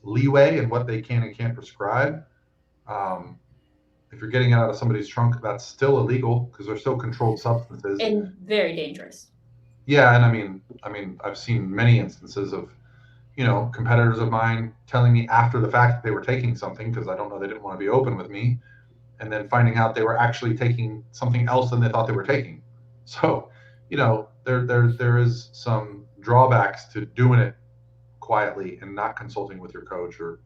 leeway in what they can and can't prescribe. If you're getting it out of somebody's trunk, that's still illegal because they're still controlled substances and very dangerous. Yeah, and I mean, I've seen many instances of, competitors of mine telling me after the fact that they were taking something, because I don't know, they didn't want to be open with me, and then finding out they were actually taking something else than they thought they were taking. So, there is some drawbacks to doing it quietly and not consulting with your coach, or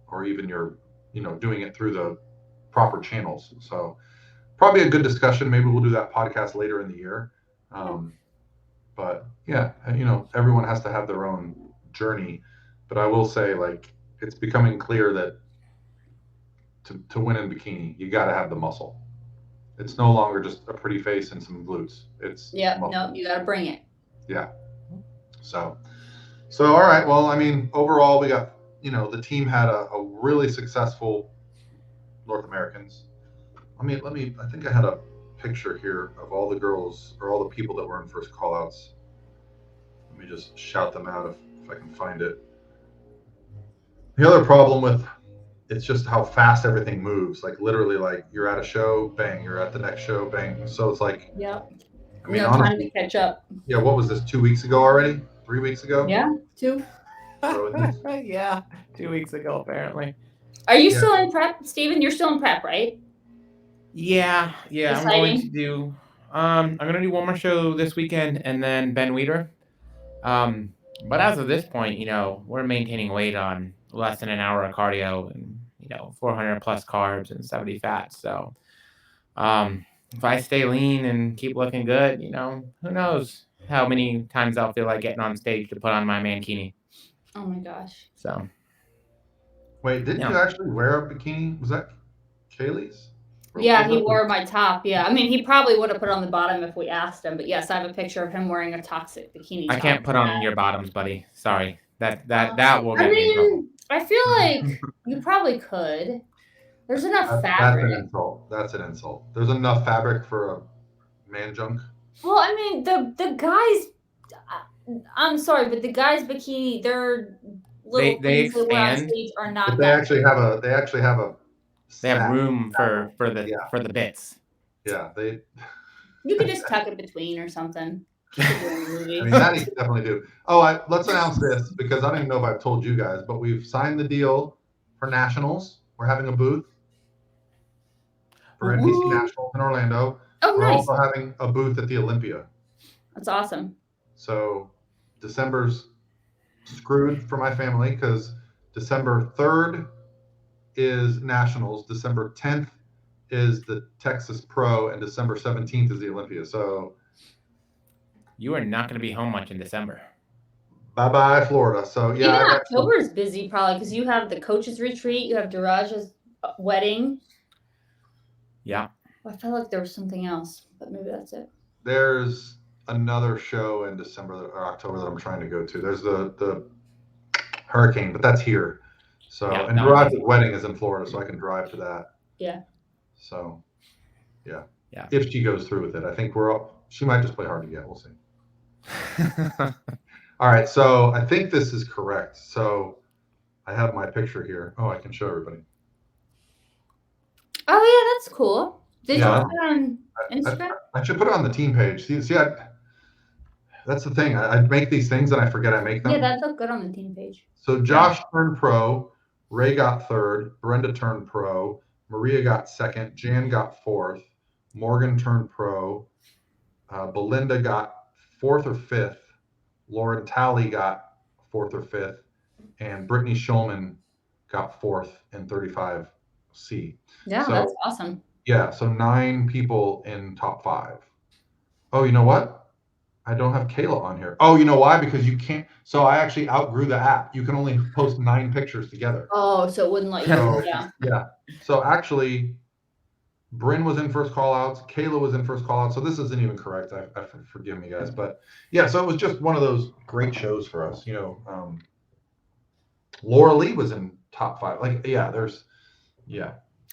or even your, doing it through the proper channels. So, probably a good discussion. Maybe we'll do that podcast later in the year. But yeah, everyone has to have their own journey. But I will say, like, it's becoming clear that to win in bikini, you got to have the muscle. It's no longer just a pretty face and some glutes. It's no, you got to bring it. Yeah. So all right. Well, I mean, overall, we got, the team had a really successful North Americans. I think I had a picture here of all the girls or all the people that were in first callouts. Let me just shout them out if I can find it. The other problem with it's just how fast everything moves. Like literally, like you're at a show, bang, you're at the next show, bang. So it's like, I mean, no honestly, time to catch up. Yeah, what was this? 2 weeks ago already? 3 weeks ago? Yeah, 2. So yeah, 2 weeks ago apparently. Are you still in prep, Steven? You're still in prep, right? Yeah. I'm going to do. I'm going to do one more show this weekend, and then Ben Weeder. But as of this point, we're maintaining weight on less than an hour of cardio and 400 plus carbs and 70 fats. So, if I stay lean and keep looking good, who knows how many times I'll feel like getting on stage to put on my mankini. Oh my gosh. So. Wait, didn't you actually wear a bikini? Was that Kayleigh's? Yeah, he wore my top. Yeah, I mean, he probably would have put it on the bottom if we asked him. But yes, I have a picture of him wearing a toxic bikini. I can't put on your bottoms, buddy. Sorry. That will get me in trouble. I feel like you probably could. There's enough fabric. That's an insult. There's enough fabric for a man junk. Well, I mean, the guys. I'm sorry, but the guys' bikini, their little they things they wear on stage are not. But they actually have a. They have room for the bits. Yeah, You could just tuck it between or something. I mean, that you can definitely do. Oh, let's announce this because I don't even know if I've told you guys, but we've signed the deal for Nationals. We're having a booth for NPC Nationals in Orlando. Oh, We're nice. also having a booth at the Olympia. That's awesome. So December's screwed for my family because December 3rd is Nationals, December 10th is the Texas Pro, and December 17th is the Olympia. So you are not going to be home much in December. Bye-bye, Florida. So yeah, even October is busy probably because you have the coaches retreat, you have Daraj's wedding. Yeah. I felt like there was something else, but maybe that's it. There's another show in December or October that I'm trying to go to. There's the hurricane, but that's here. So and Daraj's wedding is in Florida, so I can drive to that. Yeah. So yeah. If she goes through with it, I think she might just play hard to get. We'll see. All right, so I think this is correct. So I have my picture here. Oh, I can show everybody. Oh yeah, that's cool. Did you put it on Instagram? I should put it on the team page. See, that's the thing. I make these things and I forget I make them. Yeah, that looked good on the team page. So Josh turned pro, Ray got third, Brenda turned pro, Maria got second, Jan got fourth, Morgan turned pro, Belinda got fourth or fifth, Lauren Talley got fourth or fifth, and Brittany Schulman got fourth in 35C. Yeah, that's awesome. Yeah, so 9 people in top 5. Oh, you know what? I don't have Kayla on here. Oh, you know why? Because you can't. So I actually outgrew the app. You can only post 9 pictures together. Oh, so it wouldn't let you. Yeah. So actually, Bryn was in first call outs. Kayla was in first call out. So this isn't even correct. Forgive me, guys. But yeah, so it was just one of those great shows for us. Laura Lee was in top 5.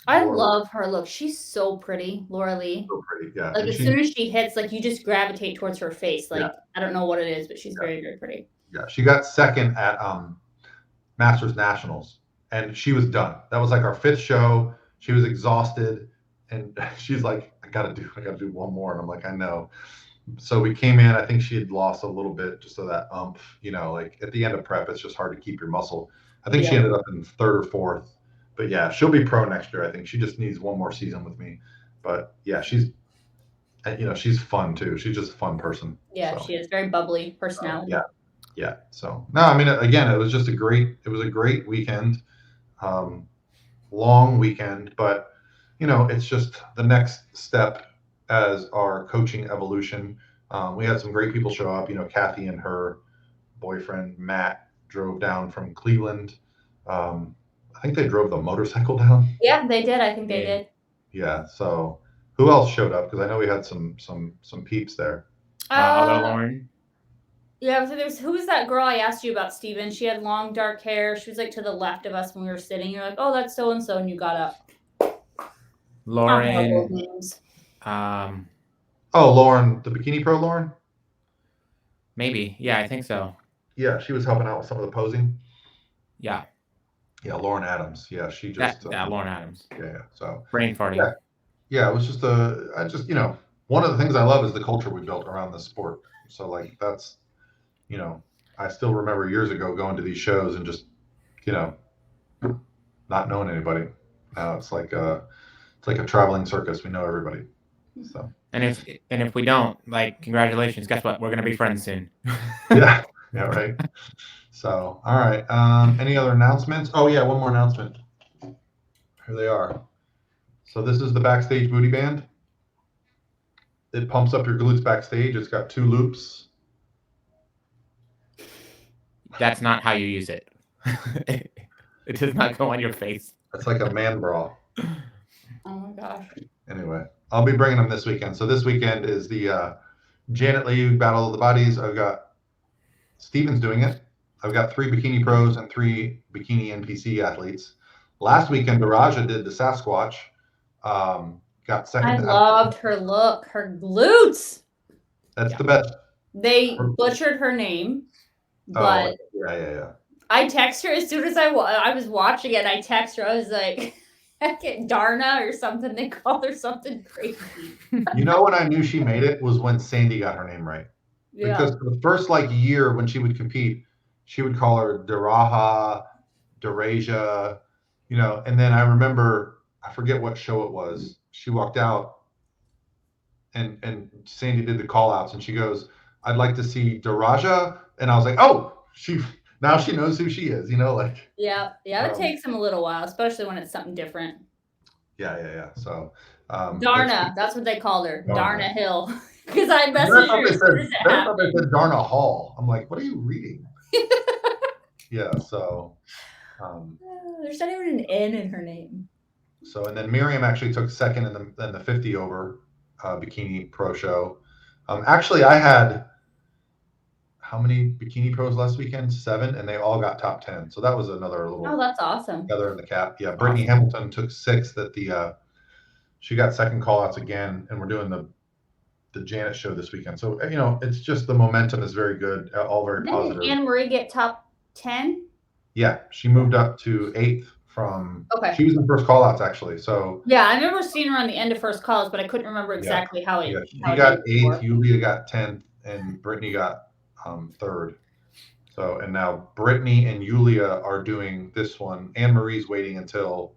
I love her look. She's so pretty, Laura Lee. So pretty, yeah. Like as soon as she hits, like you just gravitate towards her face. Like I don't know what it is, but she's very, very pretty. Yeah, she got second at Masters Nationals, and she was done. That was like our 5th show. She was exhausted, and she's like, I gotta do one more. And I'm like, I know. So we came in. I think she had lost a little bit just so that like at the end of prep, it's just hard to keep your muscle. I think she ended up in 3rd or 4th. But yeah, she'll be pro next year. I think she just needs one more season with me. But yeah, she's fun too. She's just a fun person. Yeah, she is very bubbly personality. Yeah. So no, I mean, again, it was a great weekend, long weekend. But it's just the next step as our coaching evolution. We had some great people show up. Kathy and her boyfriend Matt drove down from Cleveland. I think they drove the motorcycle down. Yeah, they did. I think they did. Yeah. So Who else showed up? Because I know we had some peeps there. Other Lauren. Yeah, so who was that girl I asked you about, Steven? She had long dark hair. She was like to the left of us when we were sitting. You're like, oh, that's so and so, and you got up. Lauren. Names. Lauren, the Bikini Pro Lauren? Maybe. Yeah, I think so. Yeah, she was helping out with some of the posing. Yeah. Yeah, Lauren Adams. Yeah, she just Lauren Adams. Yeah. So brain farting. Yeah, it was just one of the things I love is the culture we built around this sport. So like that's, I still remember years ago going to these shows and just, not knowing anybody. Now it's like a traveling circus. We know everybody. So. And if we don't, like, congratulations. Guess what? We're gonna be friends soon. Yeah. Yeah. Right. So, all right. Any other announcements? Oh yeah, one more announcement. Here they are. So this is the backstage booty band. It pumps up your glutes backstage. It's got 2 loops. That's not how you use it. It does not go on your face. It's like a man bra. Oh my gosh. Anyway, I'll be bringing them this weekend. So this weekend is the Janet League Battle of the Bodies. I've got Steven's doing it. I've got 3 bikini pros and 3 bikini NPC athletes. Last weekend, Daraja did the Sasquatch. Got second. I loved her look, her glutes. That's the best. They butchered her name, but yeah. I text her as soon as I was watching it. I text her. I was like, Darna or something. They called her something crazy. You know when I knew she made it was when Sandy got her name right. Yeah. Because for the first year when she would compete, she would call her Daraja, Daraja, and then I remember, I forget what show it was. She walked out and Sandy did the call outs and she goes, I'd like to see Daraja. And I was like, oh, now she knows who she is, Yeah. It takes them a little while, especially when it's something different. Yeah. So Darna, that's what they called her. Darna Hill. Because I messaged her as soon as it happened. They said Darna Hall. I'm like, what are you reading? Yeah, so there's not even an N in her name. So, and then Miriam actually took second in the 50 over bikini pro show. Actually, I had how many bikini pros last weekend? 7, and they all got top 10. So that was another little. Oh, that's awesome. Feather in the cap. Yeah, Brittany Hamilton took 6th at the. She got second call outs again, and we're doing the Janet show this weekend. So it's just the momentum is very good, all very positive. Did Anne Marie get top 10? Yeah, she moved up to 8th from. Okay. She was in first call outs actually. So. Yeah, I remember seeing her on the end of first calls, but I couldn't remember exactly how it. Yeah, she got 8th. Yulia got 10th, and Brittany got 3rd. So, and now Brittany and Yulia are doing this one. Anne Marie's waiting until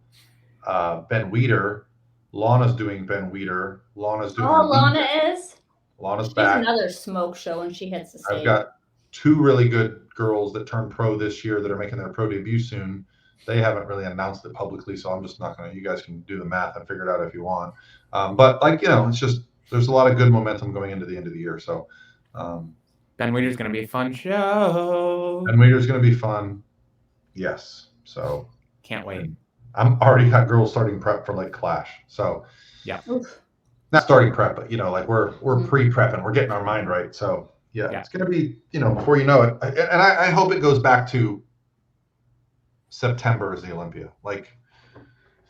Ben Weider. Lana's doing Ben Weider. Lana's doing. Oh, Lana is. Lana's back. Another smoke show when she hits the stage. I've got 2 really good girls that turned pro this year that are making their pro debut soon. They haven't really announced it publicly, so I'm just not going to. You guys can do the math and figure it out if you want. But it's just there's a lot of good momentum going into the end of the year. So. Ben Weider's going to be a fun show. Ben Weider's going to be fun. Yes. So. Can't wait. I'm already got girls starting prep for Clash. So. Yeah. Oof. Not starting prep, but we're pre-prepping. We're getting our mind right. So yeah. It's going to be before you know it. And I hope it goes back to September as the Olympia.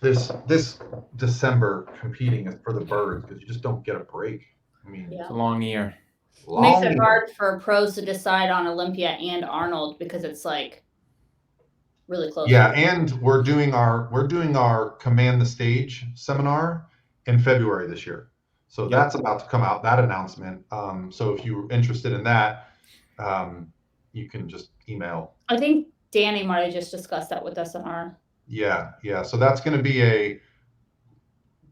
This December competing is for the birds because you just don't get a break. I mean, it's a long year. Makes it hard for pros to decide on Olympia and Arnold because it's really close. Yeah, and we're doing our Command the Stage seminar in February this year. So that's about to come out, that announcement. So if you're interested in that, you can just email. I think Danny might have just discussed that with us on our. Yeah. So that's going to be a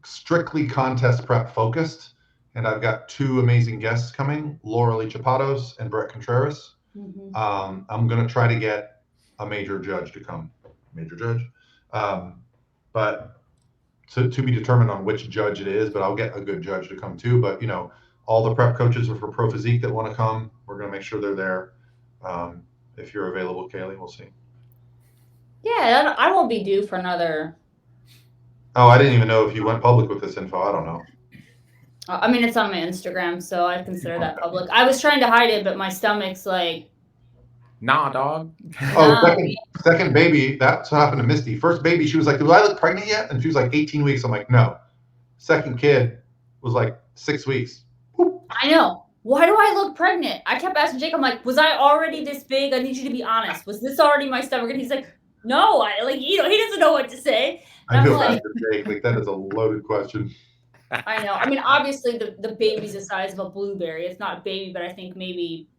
strictly contest prep focused. And I've got 2 amazing guests coming, Laura Lee Chapados and Brett Contreras. Mm-hmm. I'm going to try to get a major judge to come. But to be determined on which judge it is, but I'll get a good judge to come too. But, all the prep coaches are for Pro Physique that want to come. We're going to make sure they're there. If you're available, Kayleigh, we'll see. Yeah, I won't be due for another. Oh, I didn't even know if you went public with this info. I don't know. I mean, it's on my Instagram, so I consider that public. I was trying to hide it, but my stomach's like, nah, dog. Oh, nah. second baby. That's what happened to Misty. First baby, she was like, "Do I look pregnant yet?" And she was like 18 weeks. I'm like, "No." Second kid was like 6 weeks. Whoop. I know. Why do I look pregnant? I kept asking Jake, I'm like, was I already this big? I need you to be honest. Was this already my stomach? And he's like, no, he doesn't know what to say. And I feel I'm like, bad for Jake. Like, that is a loaded question. I know. I mean, obviously the baby's the size of a blueberry. It's not a baby, but I think maybe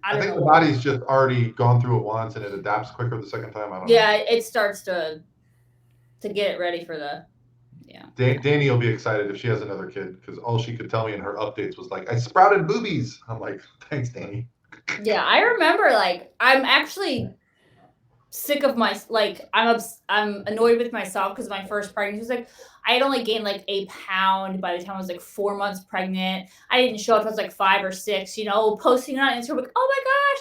I think the body's just already gone through it once and it adapts quicker the second time. I don't know. Yeah, it starts to get it ready for the Danny will be excited if she has another kid because all she could tell me in her updates was like, "I sprouted boobies." I'm like, "Thanks, Danny." Yeah, I remember. Like, I'm actually sick of I'm annoyed with myself because my first pregnancy was like I had only gained like a pound by the time I was like 4 months pregnant. I didn't show up until I was like 5 or 6, posting it on Instagram like, oh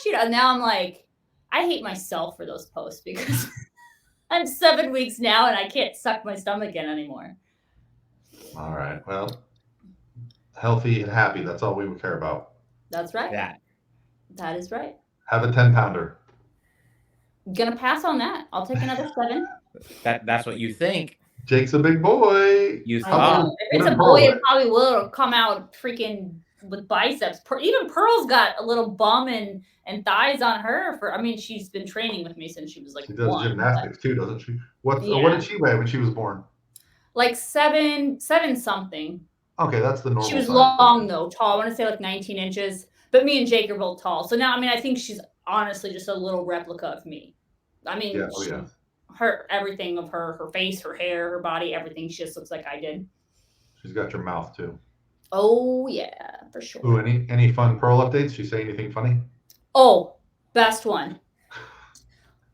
my gosh, and now I'm like, I hate myself for those posts because I'm 7 weeks now and I can't suck my stomach in anymore. All right. Well, healthy and happy. That's all we would care about. That's right. Yeah. That is right. Have a 10-pounder. Gonna pass on that. I'll take another 7. That's what you think. Jake's a big boy. You I thought. know. If it's a boy, it probably will come out freaking with biceps. Even Pearl's got a little bum and thighs on her. She's been training with me since she was like She does 1. gymnastics too, doesn't she? What Yeah. did she weigh when she was born? Like 7 something. Okay, that's the normal She was size. long though, tall. I want to say like 19 inches. But me and Jake are both tall. So now, I think she's honestly just a little replica of me. Her everything of her face, her hair, her body, everything. She just looks like I did. She's got your mouth too. Oh yeah, for sure. Ooh, any fun Pearl updates? She say anything funny? Oh, best one.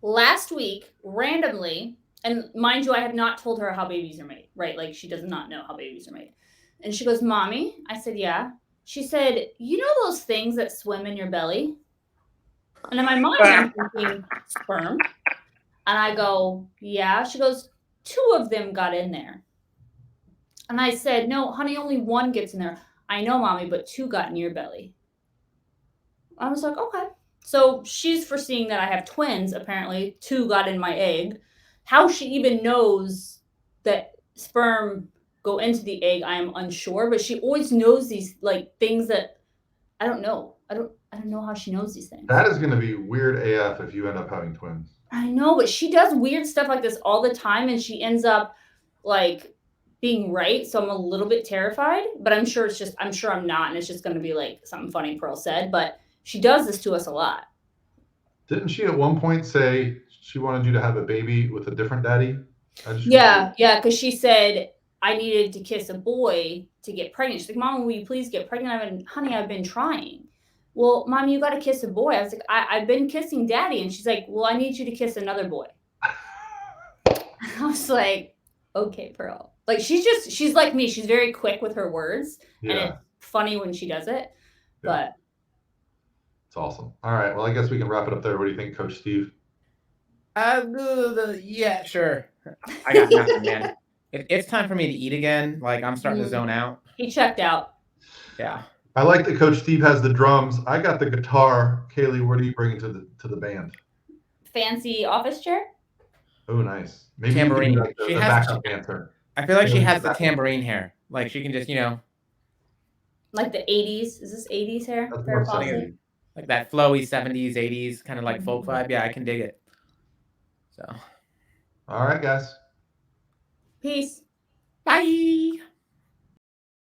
Last week, randomly, and mind you, I have not told her how babies are made, right? Like, she does not know how babies are made. And she goes, Mommy? I said, yeah. She said, you know those things that swim in your belly? And in my mind, I'm thinking, sperm. And I go, yeah. She goes, 2 of them got in there. And I said, no, honey, only 1 gets in there. I know, Mommy, but 2 got in your belly. I was like, okay. So she's foreseeing that I have twins, apparently. 2 got in my egg. How she even knows that sperm go into the egg, I am unsure. But she always knows these like things that I don't know. I don't know how she knows these things. That is going to be weird AF if you end up having twins. I know, but she does weird stuff like this all the time, and she ends up like being right. So I'm a little bit terrified, but I'm sure I'm not, and it's just going to be like something funny Pearl said. But she does this to us a lot. Didn't she at one point say she wanted you to have a baby with a different daddy? Yeah, because she said I needed to kiss a boy to get pregnant. She's like, Mom, will you please get pregnant? Honey, I've been trying. Well, Mom, you got to kiss a boy. I was like, I've been kissing Daddy. And she's like, well, I need you to kiss another boy. I was like, okay, Pearl. Like, she's like me. She's very quick with her words. Yeah. And it's funny when she does it. Yeah. But it's awesome. All right. Well, I guess we can wrap it up there. What do you think, Coach Steve? Yeah, sure. I got nothing, man. It's time for me to eat again. Like, I'm starting to zone out. He checked out. Yeah. I like that Coach Steve has the drums. I got the guitar. Kayleigh, what are you bringing to the band? Fancy office chair. Oh, nice. Maybe tambourine. Like the backup dancer. I feel like she has the tambourine hair. Like, she can just, like the 80s. Is this 80s hair? Like that flowy 70s, 80s kind of like folk vibe. Yeah, I can dig it. So. All right, guys. Peace. Bye.